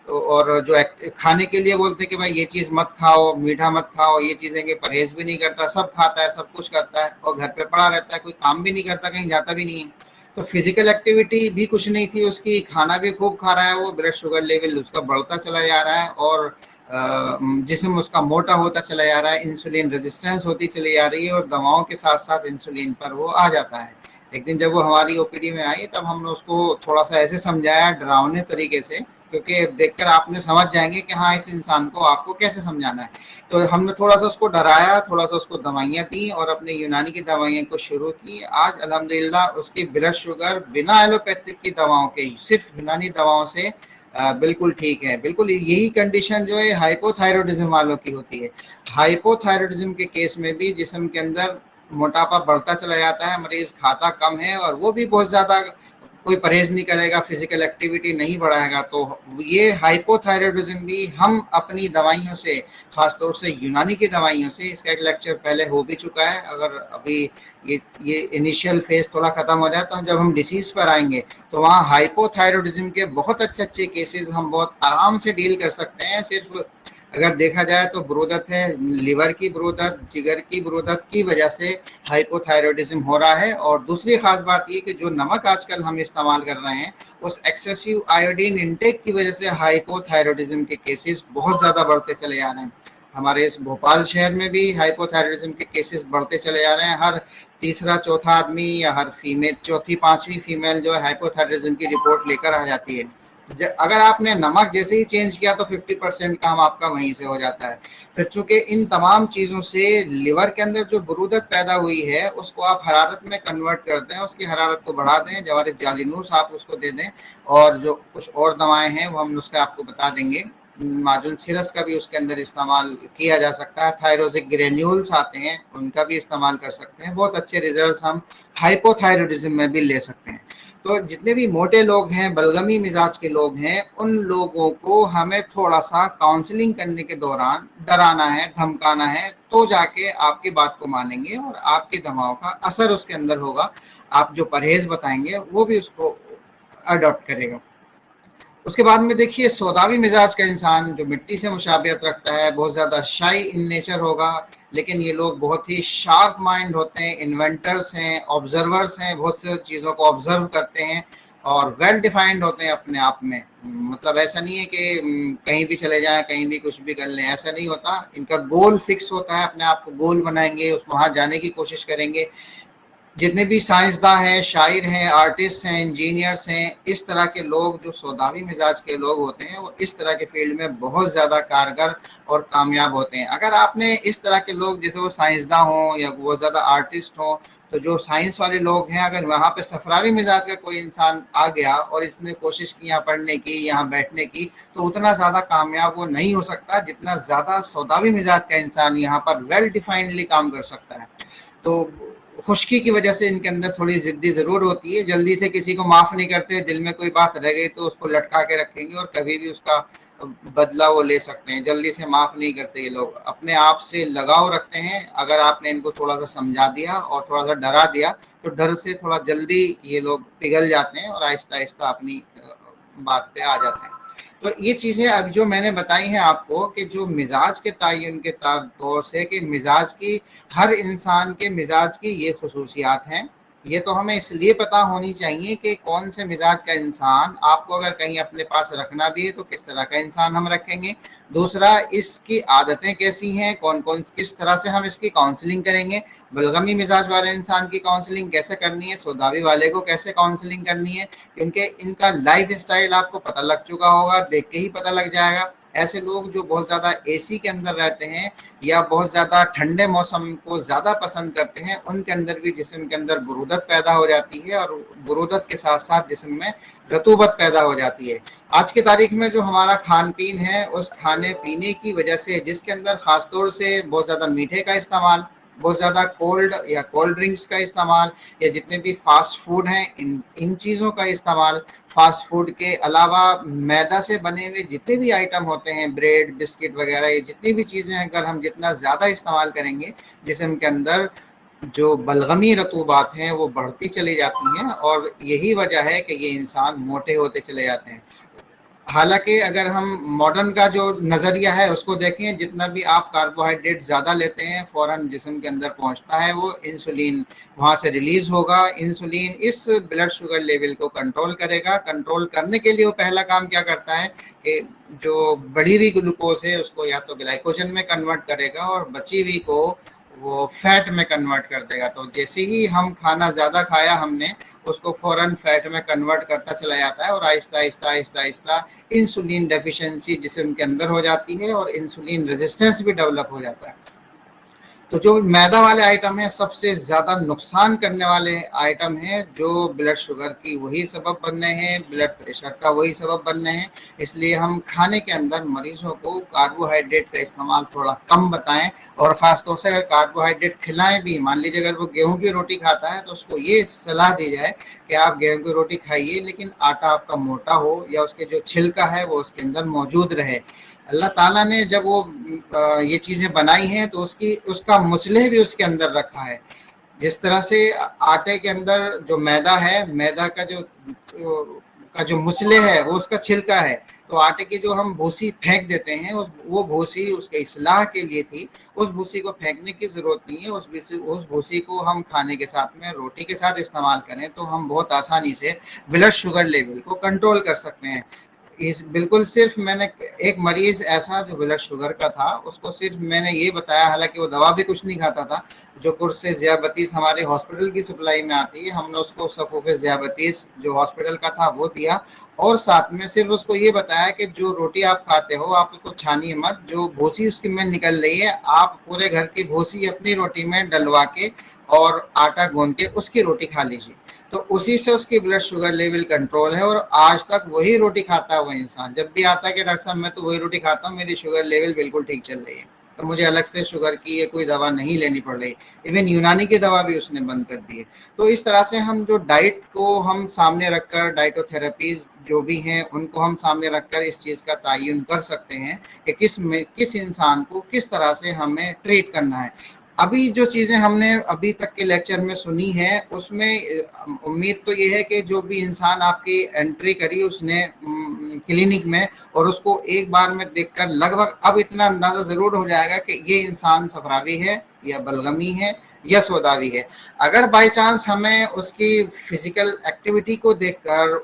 तो और जो खाने के लिए बोलते हैं कि भाई ये चीज़ मत खाओ, मीठा मत खाओ, ये चीज़ें कि परहेज भी नहीं करता, सब खाता है, सब कुछ करता है, और घर पे पड़ा रहता है, कोई काम भी नहीं करता, कहीं जाता भी नहीं है। तो फिजिकल एक्टिविटी भी कुछ नहीं थी उसकी, खाना भी खूब खा रहा है वो, ब्लड शुगर लेवल उसका बढ़ता चला जा रहा है, और जिस्म उसका मोटा होता चला जा रहा है, इंसुलिन रेजिस्टेंस होती चली जा रही है, और दवाओं के साथ साथ इंसुलिन पर वो आ जाता है। एक दिन जब वो हमारी ओपीडी में आई तब हमने उसको थोड़ा सा ऐसे समझाया डरावने तरीके से क्योंकि देखकर आपने समझ जाएंगे कि हाँ, इस इंसान को आपको कैसे समझाना है। तो हमने थोड़ा सा उसको डराया, थोड़ा सा उसको दवाइयाँ दी और अपने यूनानी की दवाइयाँ को शुरू की। आज अल्हम्दुलिल्लाह उसकी ब्लड शुगर बिना एलोपैथिक की दवाओं के, सिर्फ यूनानी दवाओं से बिल्कुल ठीक है। बिल्कुल यही कंडीशन जो है हाइपोथायरॉयडिज्म वालों की होती है। हाइपोथायरॉयडिज्म के केस में भी जिस्म के अंदर मोटापा बढ़ता चला जाता है, मरीज खाता कम है और वो भी बहुत ज़्यादा कोई परहेज नहीं करेगा, फिजिकल एक्टिविटी नहीं बढ़ाएगा। तो ये हाइपोथायरॉयडिज्म भी हम अपनी दवाइयों से, खासतौर से यूनानी की दवाइयों से, इसका एक लेक्चर पहले हो भी चुका है। अगर अभी ये इनिशियल फेज थोड़ा खत्म हो जाए तो जब हम डिसीज पर आएंगे तो वहाँ हाइपोथायरॉयडिज्म के बहुत अच्छे अच्छे केसेस हम बहुत आराम से डील कर सकते हैं। सिर्फ अगर देखा जाए तो ब्रोदत है, लिवर की ब्रोदत, जिगर की ब्रोदत की वजह से हाइपोथायरॉयडिज्म हो रहा है। और दूसरी खास बात ये कि जो नमक आजकल हम इस्तेमाल कर रहे हैं, उस एक्सेसिव आयोडीन इंटेक की वजह से हाइपोथायरॉयडिज्म के केसेस बहुत ज़्यादा बढ़ते चले जा रहे हैं। हमारे इस भोपाल शहर में भी हाइपोथायरॉयडिज्म के केसेस बढ़ते चले जा रहे हैं। हर तीसरा चौथा आदमी या हर फीमेल, चौथी पांचवी फीमेल जो है हाइपोथायरॉयडिज्म की रिपोर्ट लेकर आ जाती है। अगर आपने नमक जैसे ही चेंज किया तो 50% काम आपका वहीं से हो जाता है। फिर चूंकि इन तमाम चीज़ों से लिवर के अंदर जो बुरूदत पैदा हुई है उसको आप हरारत में कन्वर्ट करते हैं, उसकी हरारत को बढ़ा दें, जवारिस जालिनूस आप उसको दे दें। और जो कुछ और दवाएं हैं वो हम नुस्खे आपको बता देंगे। माजुन सिरस का भी उसके अंदर इस्तेमाल किया जा सकता है। थायरोजिक ग्रेन्यूल्स आते हैं, उनका भी इस्तेमाल कर सकते हैं। बहुत अच्छे रिजल्ट हम हाइपोथायरॉयडिज्म में भी ले सकते हैं। तो जितने भी मोटे लोग हैं, बलगमी मिजाज के लोग हैं, उन लोगों को हमें थोड़ा सा काउंसलिंग करने के दौरान डराना है, धमकाना है, तो जाके आपकी बात को मानेंगे और आपकी दवाओं का असर उसके अंदर होगा। आप जो परहेज बताएंगे वो भी उसको अडॉप्ट करेगा। उसके बाद में देखिए, सौदावी मिजाज का इंसान जो मिट्टी से मुशाबियत रखता है, बहुत ज़्यादा शाई इन नेचर होगा, लेकिन ये लोग बहुत ही शार्प माइंड होते हैं, इन्वेंटर्स हैं, ऑब्जर्वर्स हैं, बहुत सी चीज़ों को ऑब्जर्व करते हैं और वेल डिफाइंड होते हैं अपने आप में। मतलब ऐसा नहीं है कि कहीं भी चले जाएं, कहीं भी कुछ भी कर लें, ऐसा नहीं होता। इनका गोल फिक्स होता है, अपने आप को गोल बनाएंगे, उस वहाँ जाने की कोशिश करेंगे। जितने भी साइंसदां हैं, शायर हैं, आर्टिस्ट हैं, इंजीनियर्स हैं, इस तरह के लोग जो सौदावी मिजाज के लोग होते हैं वो इस तरह के फील्ड में बहुत ज़्यादा कारगर और कामयाब होते हैं। अगर आपने इस तरह के लोग, जैसे वो साइंसदां हों या बहुत ज़्यादा आर्टिस्ट हों, तो जो साइंस वाले लोग हैं, अगर वहाँ पे सफरावी मिजाज का कोई इंसान आ गया और इसने कोशिश की यहाँ पढ़ने की, यहाँ बैठने की, तो उतना ज़्यादा कामयाब वो नहीं हो सकता जितना ज़्यादा सौदावी मिजाज का इंसान यहाँ पर वेल डिफाइंडली काम कर सकता है। तो खुश्की की वजह से इनके अंदर थोड़ी जिद्दी ज़रूर होती है, जल्दी से किसी को माफ़ नहीं करते। दिल में कोई बात रह गई तो उसको लटका के रखेंगे और कभी भी उसका बदला वो ले सकते हैं। जल्दी से माफ़ नहीं करते ये लोग, अपने आप से लगाव रखते हैं। अगर आपने इनको थोड़ा सा समझा दिया और थोड़ा सा डरा दिया तो डर से थोड़ा जल्दी ये लोग पिघल जाते हैं और आहिस्ता आहिस्ता अपनी बात पे आ जाते हैं। तो ये चीज़ें अब जो मैंने बताई हैं आपको, कि जो मिजाज के तयन के तौर से, कि मिजाज की, हर इंसान के मिजाज की ये खसूसियात हैं। ये तो हमें इसलिए पता होनी चाहिए कि कौन से मिजाज का इंसान आपको अगर कहीं अपने पास रखना भी है तो किस तरह का इंसान हम रखेंगे। दूसरा, इसकी आदतें कैसी हैं, कौन कौन, किस तरह से हम इसकी काउंसलिंग करेंगे। बलगमी मिजाज वाले इंसान की काउंसलिंग कैसे करनी है, सौदावी वाले को कैसे काउंसलिंग करनी है, क्योंकि इनका लाइफ स्टाइल आपको पता लग चुका होगा, देख के ही पता लग जाएगा। ऐसे लोग जो बहुत ज़्यादा एसी के अंदर रहते हैं या बहुत ज़्यादा ठंडे मौसम को ज़्यादा पसंद करते हैं, उनके अंदर भी जिस्म के अंदर बुरूदत पैदा हो जाती है और बुरूदत के साथ साथ जिस्म में रतूबत पैदा हो जाती है। आज की तारीख में जो हमारा खान पीन है, उस खाने पीने की वजह से, जिसके अंदर ख़ासतौर से बहुत ज़्यादा मीठे का इस्तेमाल, बहुत ज़्यादा कोल्ड या कोल्ड ड्रिंक्स का इस्तेमाल, या जितने भी फास्ट फूड हैं, इन चीज़ों का इस्तेमाल, फास्ट फूड के अलावा मैदा से बने हुए जितने भी आइटम होते हैं, ब्रेड, बिस्किट वगैरह, ये जितनी भी चीज़ें हैं, अगर हम जितना ज़्यादा इस्तेमाल करेंगे, जिस्म के अंदर जो बलगमी रतूबात हैं वो बढ़ती चली जाती हैं और यही वजह है कि ये इंसान मोटे होते चले जाते हैं। हालांकि अगर हम मॉडर्न का जो नज़रिया है उसको देखें, जितना भी आप कार्बोहाइड्रेट ज़्यादा लेते हैं, फ़ौरन जिस्म के अंदर पहुंचता है वो इंसुलिन, वहाँ से रिलीज़ होगा। इंसुलिन इस ब्लड शुगर लेवल को कंट्रोल करेगा। कंट्रोल करने के लिए वो पहला काम क्या करता है कि जो बढ़ी हुई ग्लूकोज है उसको या तो ग्लाइकोजन में कन्वर्ट करेगा और बची हुई को वो फैट में कन्वर्ट कर देगा। तो जैसे ही हम खाना ज़्यादा खाया हमने, उसको फ़ौरन फैट में कन्वर्ट करता चला जाता है और आहिस्ता आहिस्ता आहिस्ता आहिस्ता इंसुलिन डेफिशिएंसी जिस्म के अंदर हो जाती है और इंसुलिन रेजिस्टेंस भी डेवलप हो जाता है। तो जो मैदा वाले आइटम है सबसे ज़्यादा नुकसान करने वाले आइटम है, जो ब्लड शुगर की वही सबब बन रहे हैं, ब्लड प्रेशर का वही सबब बन रहे हैं। इसलिए हम खाने के अंदर मरीजों को कार्बोहाइड्रेट का इस्तेमाल थोड़ा कम बताएं, और ख़ासतौर से अगर कार्बोहाइड्रेट खिलाएं भी, मान लीजिए अगर वो गेहूं की रोटी खाता है तो उसको ये सलाह दी जाए कि आप गेहूं की रोटी खाइए लेकिन आटा आपका मोटा हो या उसके जो छिलका है वो उसके अंदर मौजूद रहे। अल्लाह ताला ने जब वो ये चीज़ें बनाई हैं तो उसका मुसलह भी उसके अंदर रखा है। जिस तरह से आटे के अंदर जो मैदा है, मैदा का जो मुसलह है वो उसका छिलका है। तो आटे की जो हम भूसी फेंक देते हैं, वो भूसी उसके इस्लाह के लिए थी। उस भूसी को फेंकने की ज़रूरत नहीं है। उस भूसी को हम खाने के साथ में रोटी के साथ इस्तेमाल करें तो हम बहुत आसानी से ब्लड शुगर लेवल को कंट्रोल कर सकते हैं। इस बिल्कुल सिर्फ मैंने एक मरीज ऐसा जो ब्लड शुगर का था, उसको सिर्फ मैंने ये बताया, हालांकि वो दवा भी कुछ नहीं खाता था, जो कुर्स से ज़ियाबतीस हमारे हॉस्पिटल की सप्लाई में आती है, हमने उसको सफ़ूफ़े ज़ियाबतीस जो हॉस्पिटल का था वो दिया। और साथ में सिर्फ उसको ये बताया कि जो रोटी आप खाते हो आप उसको छानिए मत, जो भूसी उसकी में निकल रही है आप पूरे घर की भूसी अपनी रोटी में डलवा के और आटा गूंद के उसकी रोटी खा लीजिए। तो उसी से उसकी ब्लड शुगर लेवल कंट्रोल है, और आज तक वही रोटी खाता है वो इंसान। जब भी आता है कि डॉक्टर साहब मैं तो वही रोटी खाता हूँ, मेरी शुगर लेवल बिल्कुल ठीक चल रही है, तो मुझे अलग से शुगर की ये कोई दवा नहीं लेनी पड़ रही। इवन यूनानी की दवा भी उसने बंद कर दी है। तो इस तरह से हम जो डाइट को हम सामने रखकर, डाइटोथेरेपीज जो भी हैं उनको हम सामने रखकर इस चीज़ का तयन कर सकते हैं कि किस इंसान को किस तरह से हमें ट्रीट करना है। अभी जो चीज़ें हमने अभी तक के लेक्चर में सुनी है उसमें उम्मीद तो ये है कि जो भी इंसान आपकी एंट्री करी उसने क्लिनिक में, और उसको एक बार में देखकर लगभग अब इतना अंदाज़ा ज़रूर हो जाएगा कि ये इंसान सफरावी है या बलगमी है या सौदावी है। अगर बाय चांस हमें उसकी फिजिकल एक्टिविटी को देखकर,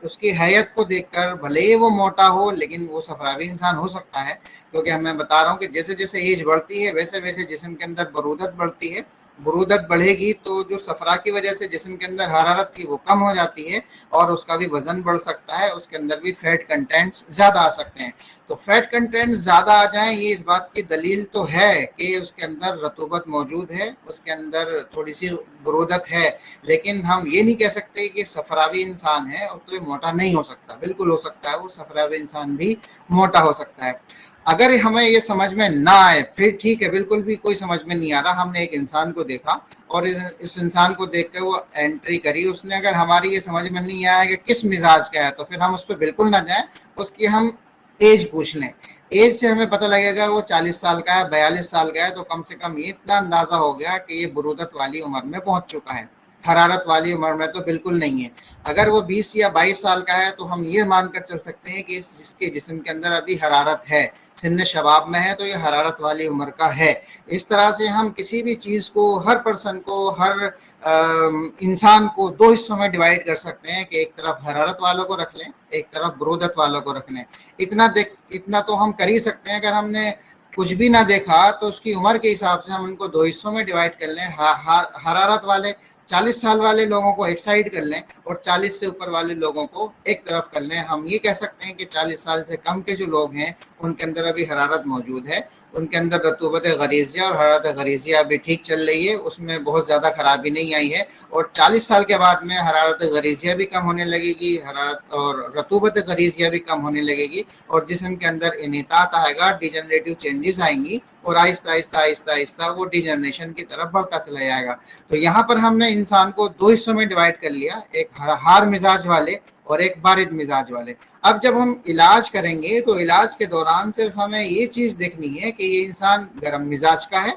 उसकी हैयत को देखकर, भले ही वो मोटा हो लेकिन वो सफरावी इंसान हो सकता है, क्योंकि मैं बता रहा हूँ कि जैसे जैसे एज बढ़ती है वैसे वैसे जिस्म के अंदर बरूदत बढ़ती है। बरूदत बढ़ेगी तो जो सफरा की वजह से जिस्म के अंदर हरारत की वो कम हो जाती है और उसका भी वजन बढ़ सकता है, उसके अंदर भी फैट कंटेंट्स ज़्यादा आ सकते हैं। तो फैट कंटेंट ज़्यादा आ जाएं ये इस बात की दलील तो है कि उसके अंदर रतूबत मौजूद है, उसके अंदर थोड़ी सी बरूदत है, लेकिन हम ये नहीं कह सकते कि सफरावी इंसान है और तो ये मोटा नहीं हो सकता। बिल्कुल हो सकता है, वो सफरावी इंसान भी मोटा हो सकता है। अगर हमें ये समझ में ना आए फिर ठीक है, बिल्कुल भी कोई समझ में नहीं आ रहा, हमने एक इंसान को देखा और इस इंसान को देख कर वो एंट्री करी, उसने अगर हमारी ये समझ में नहीं आया कि किस मिजाज का है तो फिर हम उस पर बिल्कुल ना जाएं, उसकी हम एज पूछ लें। एज से हमें पता लगेगा वो 40 साल का है, 42 साल का है, तो कम से कम ये इतना अंदाजा हो गया कि ये बुरूदत वाली उम्र में पहुंच चुका है, हरारत वाली उम्र में तो बिल्कुल नहीं है। अगर वो 20 या 22 साल का है तो हम ये मानकर चल सकते हैं कि जिसके जिस्म के अंदर अभी हरारत है, सिन्न शबाब में है, तो ये हरारत वाली उम्र का है। इस तरह से हम किसी भी चीज़ को, हर पर्सन को, हर इंसान को दो हिस्सों में डिवाइड कर सकते हैं कि एक तरफ हरारत वालों को रख लें, एक तरफ बरूदत वालों को रख लें। इतना तो हम कर ही सकते हैं। अगर हमने कुछ भी ना देखा तो उसकी उम्र के हिसाब से हम उनको दो हिस्सों में डिवाइड कर लें। हरारत वाले 40 साल वाले लोगों को एक साइड कर लें और 40 से ऊपर वाले लोगों को एक तरफ कर लें। हम ये कह सकते हैं कि 40 साल से कम के जो लोग हैं उनके अंदर अभी हरारत मौजूद है, उनके अंदर रतूबत गरीजिया और हरारत गरीजिया अभी ठीक चल रही है, उसमें बहुत ज़्यादा खराबी नहीं आई है। और 40 साल के बाद में हरारत गरीजिया भी कम होने लगेगी, हरारत और रतूबत गरीजिया भी कम होने लगेगी और जिस्म के अंदर इनेतात आएगा, डिजनरेटिव चेंजेस आएंगी और आहिस्ता आहिस्ता आहिस्ता आहिस्ता वो डिजनरेशन की तरफ बढ़ता चला जाएगा। तो यहाँ पर हमने इंसान को दो हिस्सों में डिवाइड कर लिया, एक हार मिजाज वाले और एक बारिद मिजाज वाले। अब जब हम इलाज करेंगे तो इलाज के दौरान सिर्फ हमें ये चीज़ देखनी है कि ये इंसान गर्म मिजाज का है,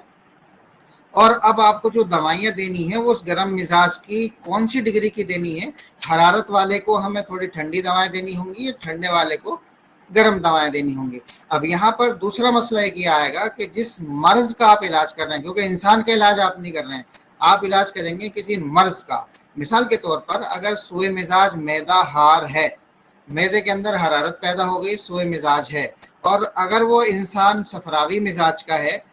और अब आपको जो दवाइयाँ देनी है वो उस गर्म मिजाज की कौन सी डिग्री की देनी है। हरारत वाले को हमें थोड़ी ठंडी दवाएं देनी होंगी, ठंडे वाले को गर्म दवाएं देनी होंगी। अब यहाँ पर दूसरा मसला एक आएगा कि जिस मर्ज का आप इलाज कर रहे हैं, क्योंकि इंसान का इलाज आप नहीं कर रहे हैं, आप इलाज करेंगे किसी मर्ज का। मिसाल के तौर पर अगर सोए मिजाज मैदा हार है, मैदे के अंदर हरारत पैदा हो गई, सोए मिजाज है, और अगर वो इंसान सफरावी मिजाज का है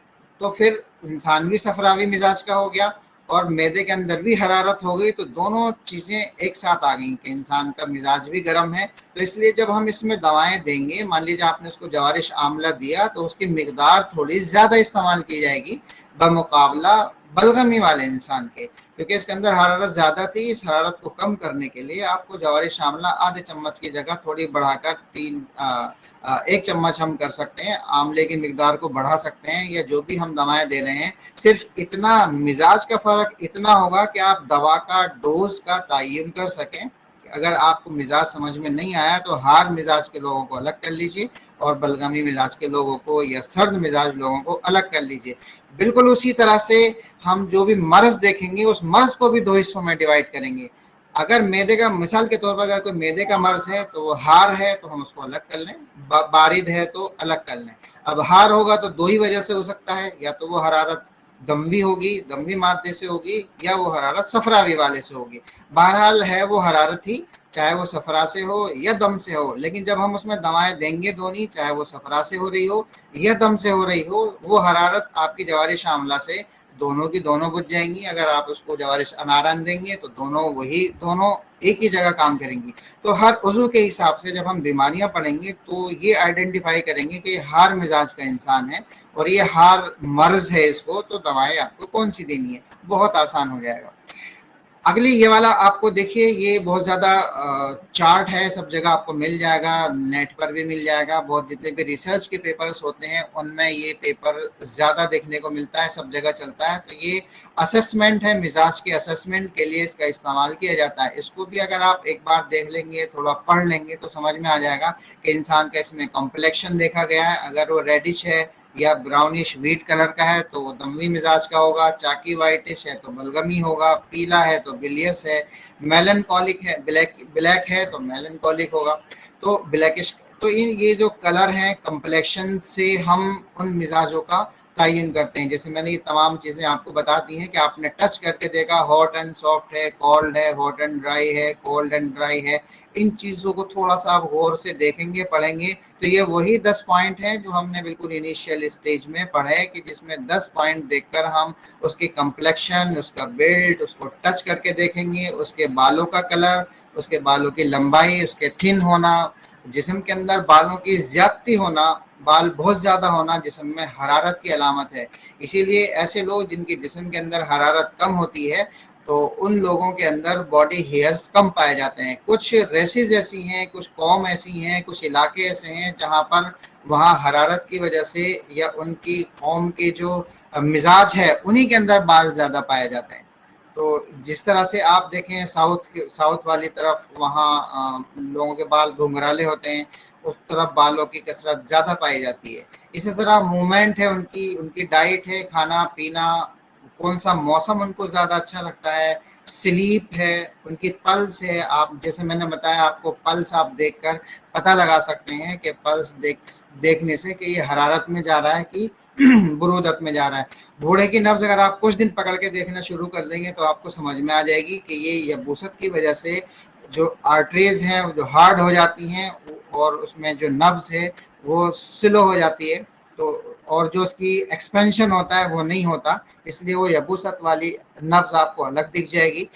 तो फिर इंसान भी सफरावी मिजाज का हो गया और मैदे के अंदर भी हरारत हो गई, तो दोनों चीज़ें एक साथ आ गई कि इंसान का मिजाज भी गर्म है। तो इसलिए जब हम इसमें दवाएं देंगे, मान लीजिए आपने उसको जवारिश आमला दिया, तो उसकी मिकदार थोड़ी ज़्यादा इस्तेमाल की जाएगी बमुकाबला बलगमी वाले इंसान के, क्योंकि इसके अंदर हरारत ज़्यादा थी। इस हरारत को कम करने के लिए आपको जवारिश आमला आधे चम्मच की जगह थोड़ी बढ़ाकर 1 चम्मच हम कर सकते हैं, आमले की मिकदार को बढ़ा सकते हैं, या जो भी हम दवाएं दे रहे हैं। सिर्फ इतना मिजाज का फ़र्क इतना होगा कि आप दवा का डोज का तयन कर सकें। अगर आपको मिजाज समझ में नहीं आया तो हार मिजाज के लोगों को अलग कर लीजिए और बलगमी मिजाज के लोगों को या सर्द मिजाज लोगों को अलग कर लीजिए। बिल्कुल उसी तरह से हम जो भी मर्ज देखेंगे उस मर्ज को भी 2 हिस्सों में डिवाइड करेंगे। अगर मैदे का, मिसाल के तौर पर अगर कोई मैदे का मर्ज है तो वो हार है तो हम उसको अलग कर लें, बारिद है तो अलग कर लें। अब हार होगा तो 2 ही वजह से हो सकता है, या तो वो हरारत दमवी होगी, दमवी मादे से होगी, या वो हरारत सफरावी वाले से होगी। बहरहाल है वो हरारत ही, चाहे वो सफरा से हो या दम से हो। लेकिन जब हम उसमें दवाएं देंगे दोनों, चाहे वो सफरा से हो रही हो या दम से हो रही हो, वो हरारत आपकी जवारिश आमला से दोनों की दोनों बुझ जाएंगी। अगर आप उसको जवारिश अनारन देंगे तो दोनों एक ही जगह काम करेंगी। तो हर उज़ू के हिसाब से जब हम बीमारियां पढ़ेंगे तो ये आइडेंटिफाई करेंगे कि हार मिजाज का इंसान है और ये हार मर्ज है, इसको तो दवाएं आपको कौन सी देनी है, बहुत आसान हो जाएगा। अगली ये वाला आपको देखिए, ये बहुत ज़्यादा चार्ट है, सब जगह आपको मिल जाएगा, नेट पर भी मिल जाएगा। बहुत जितने भी रिसर्च के पेपर्स होते हैं उनमें ये पेपर ज़्यादा देखने को मिलता है, सब जगह चलता है। तो ये असेसमेंट है, मिजाज के असेसमेंट के लिए इसका इस्तेमाल किया जाता है। इसको भी अगर आप एक बार देख लेंगे, थोड़ा पढ़ लेंगे तो समझ में आ जाएगा कि इंसान का इसमें कॉम्प्लेक्शन देखा गया है। अगर वो रेडिश है या ब्राउनिश व्हीट कलर का है तो वो दमवी मिजाज का होगा, चाकी वाइटिश है तो बलगमी होगा, पीला है तो बिलियस है, मेलनकॉलिक है, ब्लैक है तो मेलनकॉलिक होगा। तो ब्लैकिश, तो इन ये जो कलर हैं कम्प्लेक्शन से हम उन मिजाजों का तयन करते हैं। जैसे मैंने ये तमाम चीज़ें आपको बता दी हैं कि आपने टच करके देखा, हॉट एंड सॉफ्ट है, कोल्ड है, हॉट एंड ड्राई है, कोल्ड एंड ड्राई है। इन चीज़ों को थोड़ा सा आप गौर से देखेंगे, पढ़ेंगे, तो ये वही 10 पॉइंट हैं जो हमने बिल्कुल इनिशियल स्टेज में पढ़े, कि जिसमें 10 पॉइंट देखकर हम उसकी कम्प्लेक्शन, उसका बिल्ड, उसको टच करके देखेंगे, उसके बालों का कलर, उसके बालों की लंबाई, उसके थिन होना, जिस्म के अंदर बालों की ज्यादती होना, बाल बहुत ज़्यादा होना जिस्म में हरारत की अलामत है। इसीलिए ऐसे लोग जिनकी जिस्म के अंदर हरारत कम होती है तो उन लोगों के अंदर बॉडी हेयर्स कम पाए जाते हैं। कुछ रेसेस ऐसी हैं, कुछ कौम ऐसी हैं, कुछ इलाके ऐसे हैं जहाँ पर वहाँ हरारत की वजह से या उनकी कौम के जो मिजाज है उन्हीं के अंदर बाल ज़्यादा पाए जाते हैं। तो जिस तरह से आप देखें साउथ वाली तरफ, वहाँ लोगों के बाल घुंघराले होते हैं, उस तरफ बालों की कसरत ज़्यादा पाई जाती है। इसी तरह मूवमेंट है उनकी, उनकी डाइट है, खाना पीना, कौन सा मौसम उनको ज़्यादा अच्छा लगता है, स्लीप है, उनकी पल्स है। आप जैसे मैंने बताया आपको, पल्स आप देखकर पता लगा सकते हैं कि पल्स देखने से कि ये हरारत में जा रहा है कि बुरूदत में जा रहा है। घोड़े की नब्ज अगर आप कुछ दिन पकड़ के देखना शुरू कर देंगे तो आपको समझ में आ जाएगी कि ये यबूसत की वजह से जो आर्टरीज हैं जो हार्ड हो जाती हैं और उसमें जो नब्ज है वो स्लो हो जाती है, तो और जो उसकी एक्सपेंशन होता है वो नहीं होता, इसलिए वो यबूसत वाली नब्ज आपको अलग दिख जाएगी।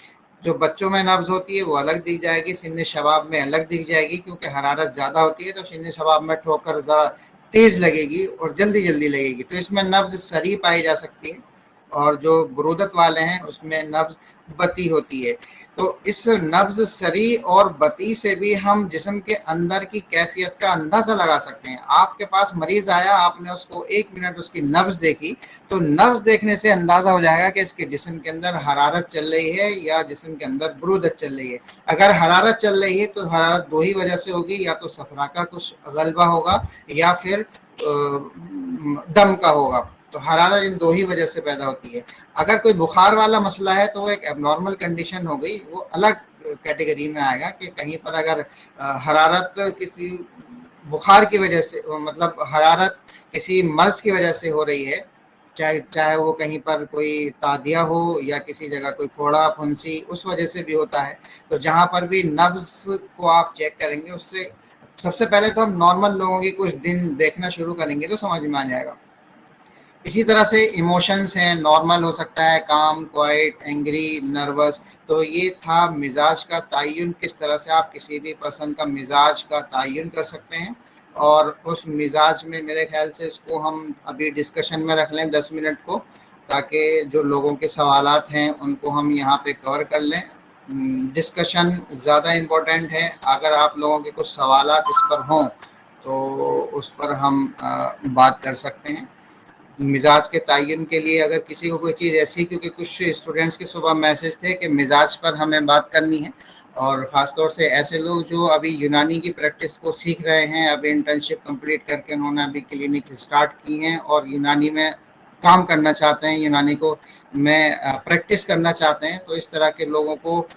जो बच्चों में नब्ज होती है वो अलग दिख जाएगी, सिन्न शबाब में अलग दिख जाएगी, क्योंकि हरारत ज़्यादा होती है तो सिन्न शबाब में ठोकर ज़रा तेज़ लगेगी और जल्दी जल्दी लगेगी, तो इसमें नब्ज सरी पाई जा सकती है। और जो बुरूदत वाले हैं उसमें नब्ज बती होती है। तो इस नब्ज सरी और बती से भी हम जिस्म के अंदर की कैफियत का अंदाज़ा लगा सकते हैं। आपके पास मरीज़ आया, आपने उसको 1 मिनट उसकी नब्ज देखी, तो नब्ज देखने से अंदाज़ा हो जाएगा कि इसके जिस्म के अंदर हरारत चल रही है या जिस्म के अंदर बुरूदत चल रही है। अगर हरारत चल रही है तो हरारत 2 ही वजह से होगी, या तो सफरा का कुछ गलबा होगा या फिर दम का होगा। तो हरारत इन 2 ही वजह से पैदा होती है। अगर कोई बुखार वाला मसला है तो वो एक एबनॉर्मल कंडीशन हो गई, वो अलग कैटेगरी में आएगा कि कहीं पर अगर हरारत किसी बुखार की वजह से, मतलब हरारत किसी मर्ज की वजह से हो रही है, चाहे चाहे वो कहीं पर कोई तादिया हो या किसी जगह कोई फोड़ा फुंसी, उस वजह से भी होता है। तो जहाँ पर भी नब्ज को आप चेक करेंगे, उससे सबसे पहले तो हम नॉर्मल लोगों की कुछ दिन देखना शुरू करेंगे तो समझ में आ जाएगा। इसी तरह से इमोशंस हैं, नॉर्मल हो सकता है, काम, क्वाइट, एंग्री, नर्वस। तो ये था मिजाज का तयन, किस तरह से आप किसी भी पर्सन का मिजाज का तयन कर सकते हैं। और उस मिजाज में मेरे ख्याल से इसको हम अभी डिस्कशन में रख लें 10 मिनट को, ताकि जो लोगों के सवालात हैं उनको हम यहाँ पे कवर कर लें। डिस्कशन ज़्यादा इम्पोर्टेंट है। अगर आप लोगों के कुछ सवालात इस पर हों तो उस पर हम बात कर सकते हैं। मिजाज के तयन के लिए अगर किसी को कोई चीज़ ऐसी, क्योंकि कुछ स्टूडेंट्स के सुबह मैसेज थे कि मिजाज पर हमें बात करनी है, और ख़ासतौर से ऐसे लोग जो अभी यूनानी की प्रैक्टिस को सीख रहे हैं, अभी इंटर्नशिप कंप्लीट करके उन्होंने अभी क्लिनिक स्टार्ट की हैं और यूनानी में काम करना चाहते हैं, यूनानी को में प्रैक्टिस करना चाहते हैं। तो इस तरह के लोगों को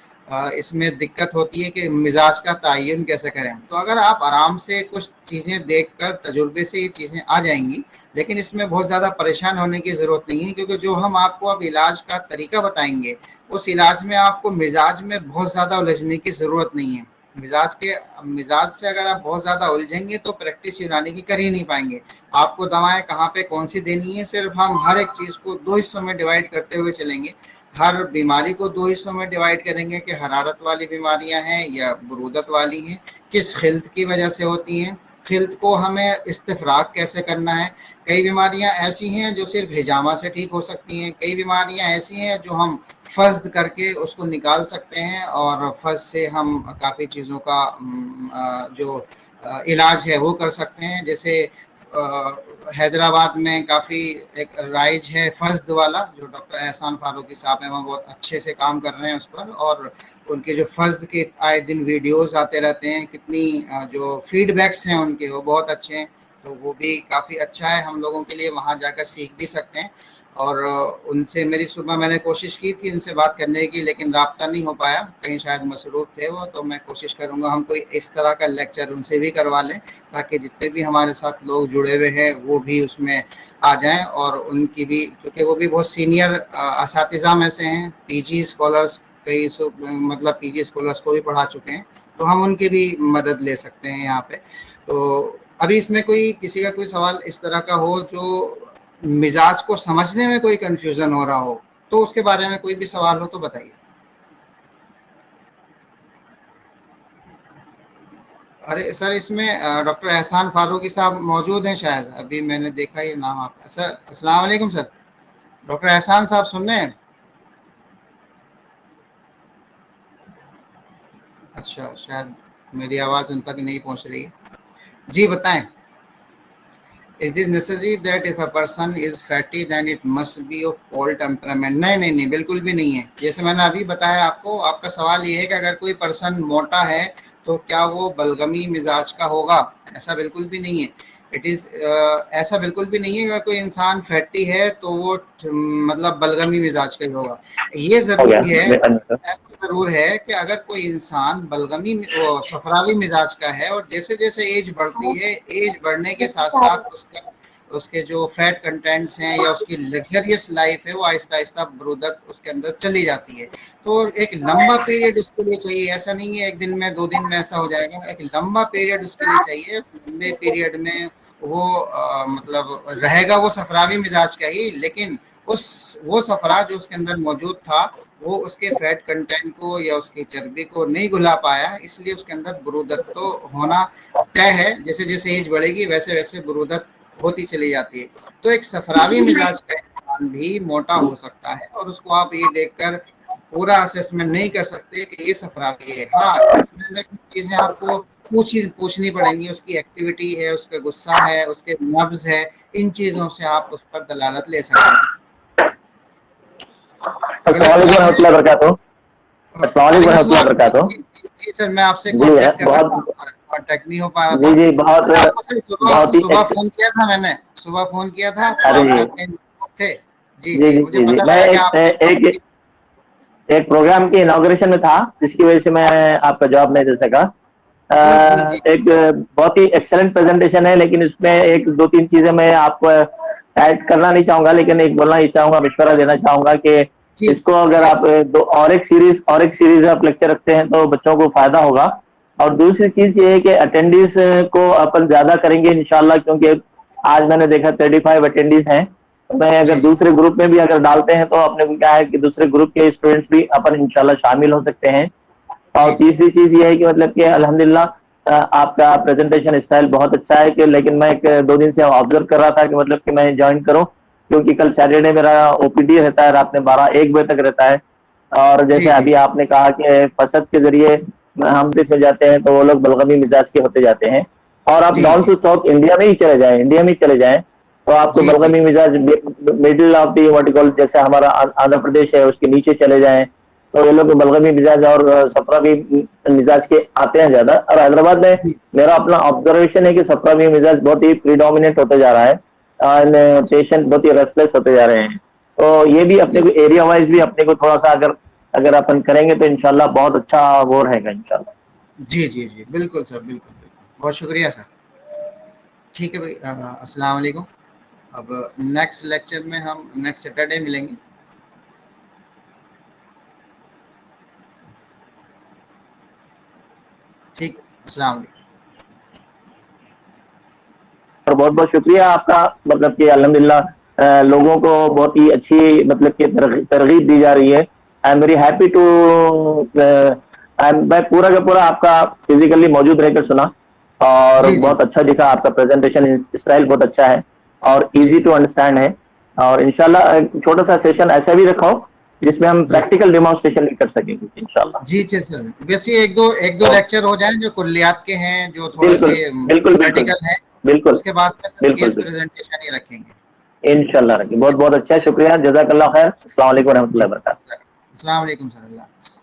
इसमें दिक्कत होती है कि मिजाज का तयन कैसे करें। तो अगर आप आराम से कुछ चीज़ें देखकर तजुर्बे से ये चीज़ें आ जाएंगी, लेकिन इसमें बहुत ज़्यादा परेशान होने की ज़रूरत नहीं है, क्योंकि जो हम आपको अब इलाज का तरीका बताएंगे उस इलाज में आपको मिजाज में बहुत ज़्यादा उलझने की ज़रूरत नहीं है। मिजाज से अगर आप बहुत ज़्यादा उलझेंगे तो प्रैक्टिस यूनानी की कर ही नहीं पाएंगे। आपको दवाएं कहाँ पे कौन सी देनी है, सिर्फ हम हर एक चीज़ को दो हिस्सों में डिवाइड करते हुए चलेंगे। हर बीमारी को दो हिस्सों में डिवाइड करेंगे कि हरारत वाली बीमारियां हैं या बरूदत वाली हैं, किस खिल्त की वजह से होती हैं, खिल्त को हमें इस्तिफराक कैसे करना है। कई बीमारियां ऐसी हैं जो सिर्फ हिजामा से ठीक हो सकती हैं, कई बीमारियां ऐसी हैं जो हम फज्द करके उसको निकाल सकते हैं, और फज्द से हम काफ़ी चीज़ों का जो इलाज है वो कर सकते हैं। जैसे हैदराबाद में काफ़ी एक राइज है फज्द वाला, जो डॉक्टर एहसान फारूकी साहब हैं, वो बहुत अच्छे से काम कर रहे हैं उस पर, और उनके जो फज्द के आए दिन वीडियोस आते रहते हैं, कितनी जो फीडबैक्स हैं उनके वो बहुत अच्छे हैं। तो वो भी काफ़ी अच्छा है हम लोगों के लिए, वहाँ जाकर सीख भी सकते हैं। और उनसे मेरी सुबह मैंने कोशिश की थी उनसे बात करने की, लेकिन राब्ता नहीं हो पाया, कहीं शायद मसरूफ़ थे वो। तो मैं कोशिश करूँगा हम कोई इस तरह का लेक्चर उनसे भी करवा लें, ताकि जितने भी हमारे साथ लोग जुड़े हुए हैं वो भी उसमें आ जाएं, और उनकी भी, क्योंकि वो भी बहुत सीनियर असातिज़ा में से हैं, पीजी स्कॉलर्स, कई मतलब पीजी स्कॉलर्स को भी पढ़ा चुके हैं, तो हम उनकी भी मदद ले सकते हैं यहाँ पे। तो अभी इसमें कोई किसी का कोई सवाल इस तरह का हो जो मिजाज को समझने में कोई कंफ्यूजन हो रहा हो, तो उसके बारे में कोई भी सवाल हो तो बताइए। अरे सर, इसमें डॉक्टर एहसान फारूकी साहब मौजूद हैं शायद, अभी मैंने देखा ये नाम आपका। सर अस्सलाम वालेकुम सर, डॉक्टर एहसान साहब सुन रहे हैं? अच्छा, शायद मेरी आवाज़ उन तक नहीं पहुंच रही है। जी बताएं। Is this necessary that if a person is fatty then it must be of cold temperament? नहीं नहीं नहीं, बिल्कुल भी नहीं है। जैसे मैंने अभी बताया आपको, आपका सवाल ये है कि अगर कोई पर्सन मोटा है तो क्या वो बलगमी मिजाज का होगा? ऐसा बिल्कुल भी नहीं है। ऐसा बिल्कुल भी नहीं है अगर कोई इंसान फैटी है तो वो मतलब बलगमी मिजाज का ही होगा। ये जरूरी है, ऐसा जरूर है कि अगर कोई इंसान सफरावी मिजाज का है और जैसे जैसे एज बढ़ती है, एज बढ़ने के साथ साथ उसके जो फैट कंटेंट्स हैं या उसकी लग्जरियस लाइफ है वो आहिस्ता आहिस्ता बरूदत उसके अंदर चली जाती है। तो एक लंबा पीरियड उसके लिए चाहिए, ऐसा नहीं है एक दिन में 2 दिन में ऐसा हो जाएगा, एक लंबा पीरियड उसके लिए चाहिए। लंबे पीरियड में वो मतलब रहेगा वो सफरावी मिजाज का ही, लेकिन वो सफरा जो उसके अंदर मौजूद था वो उसके फैट कंटेंट को या उसकी चर्बी को नहीं घुला पाया, इसलिए उसके अंदर बरूदत तो होना तय है। जैसे जैसे एज बढ़ेगी वैसे वैसे बरूदत होती चली जाती है। तो एक सफरावी मिजाज का इंसान भी मोटा हो सकता है, और उसको आप ये देखकर पूरा असेसमेंट नहीं कर सकते कि ये सफरावी है। हाँ, इसमें चीजें आपको पूछनी पड़ेंगी, उसकी एक्टिविटी है, उसका गुस्सा है, उसके नब्ज है, इन चीजों से आप उस पर दलालत ले सकते हैं। जी सर, मैं आपसे कांटेक्ट नहीं हो पा रहा था। जी बहुत सुबह फोन किया था मैंने, सुबह फोन किया था थे। जी मुझे पता लगा कि आप एक प्रोग्राम की इनॉग्रेशन में था, जिसकी वजह से मैं आपका जवाब नहीं दे सका। एक बहुत ही एक्सेलेंट प्रेजेंटेशन है, लेकिन इसमें एक दो तीन चीजें मैं आपको ऐड करना नहीं चाहूंगा, लेकिन एक बोलना ही चाहूंगा, मशवरा देना चाहूंगा कि इसको अगर आप और एक सीरीज आप लेक्चर रखते हैं तो बच्चों को फायदा होगा। और दूसरी चीज ये है कि अटेंडीज को अपन ज्यादा करेंगे इंशाल्लाह, क्योंकि आज मैंने देखा 35 अटेंडीज हैं, मैं अगर दूसरे ग्रुप में भी अगर डालते हैं तो अपने को क्या है कि दूसरे ग्रुप के स्टूडेंट्स भी अपन इंशाल्लाह शामिल हो सकते हैं। और जी, जी। तीसरी चीज ये है कि मतलब कि अल्हम्दुलिल्लाह आपका प्रेजेंटेशन स्टाइल बहुत अच्छा है कि लेकिन मैं एक 2 दिन से ऑब्जर्व कर रहा था कि मतलब कि मैं ज्वाइन करूं, क्योंकि कल सैटरडे मेरा ओपीडी रहता है, रात में 12-1 बजे तक रहता है। और जी, जैसे जी। अभी आपने कहा कि फसद के ज़रिए हम देश में जाते हैं तो वो लोग बलगमी मिजाज के होते जाते हैं। और आप जी, डाउन जी। टू साउथ इंडिया में ही चले जाएँ, इंडिया में ही चले जाएँ, तो आपको जी, जी। बलगमी मिजाज middle of the what you call, जैसे हमारा आंध्र प्रदेश है उसके नीचे चले जाएँ, तो ये लोग बलगमी मिजाज और सफरावी मिजाज के आते हैं ज़्यादा। और हैदराबाद में जी। मेरा अपना ऑब्जर्वेशन है कि सफरावी मिजाज बहुत ही प्रीडोमिनेंट होते जा रहा है एंड अच्छा। पेशेंट बहुत ही रेस्टलेस होते जा रहे हैं। तो ये भी अपने जी, को एरिया वाइज़ भी अपने को थोड़ा-सा अगर अगर अपन करेंगे तो इंशाल्लाह बहुत अच्छा वो रहेगा इंशाल्लाह। जी, जी, जी। बिल्कुल सर, बिल्कुल, बिल्कुल। बहुत शुक्रिया सर। ठीक है भाई, अस्सलाम वालेकुम। अब नेक्स्ट लेक्चर में हम नेक्स्ट सैटरडे मिलेंगे। ठीक, अस्सलाम वालेकुम। और बहुत-बहुत शुक्रिया आपका, मतलब कि अल्हम्दुलिल्लाह लोगों को बहुत ही अच्छी मतलब कि तरगीब दी जा रही है। I am very happy to मैं पूरा का पूरा आपका फिज़िकली मौजूद रहकर सुना और जी, जी। बहुत अच्छा दिखा, आपका प्रेज़ेंटेशन स्टाइल बहुत अच्छा है और जी, ईज़ी जी। टू अंडरस्टैंड है। और इंशाल्लाह छोटा-सा सेशन ऐसा भी रखा हो, जिसमें हम जी। प्रैक्टिकल डेमोंस्ट्रेशन भी कर सकेंगे इंशाल्लाह। जी, जी सर। वैसे 1-2 ओके, लेक्चर हो जाएँ जो कुल्लियात के हैं, जो बिल्कुल, थोड़े-से बिल्कुल, बिल्कुल, प्रैक्टिकल हैं, बिल्कुल, उसके बाद में सब बिल्कुल, केस बिल्कुल। प्रेज़ेंटेशन ही रखेंगे। इंशाल्लाह रखिए। बहुत-बहुत अच्छा, शुक्रिया, जज़ाकल्लाह खैर। अस्सलाम वालेकुम जी, रहमतुल्लाहि व बरकातहू। अस्सलाम वालेकुम सर, अल्लाह हाफ़िज़।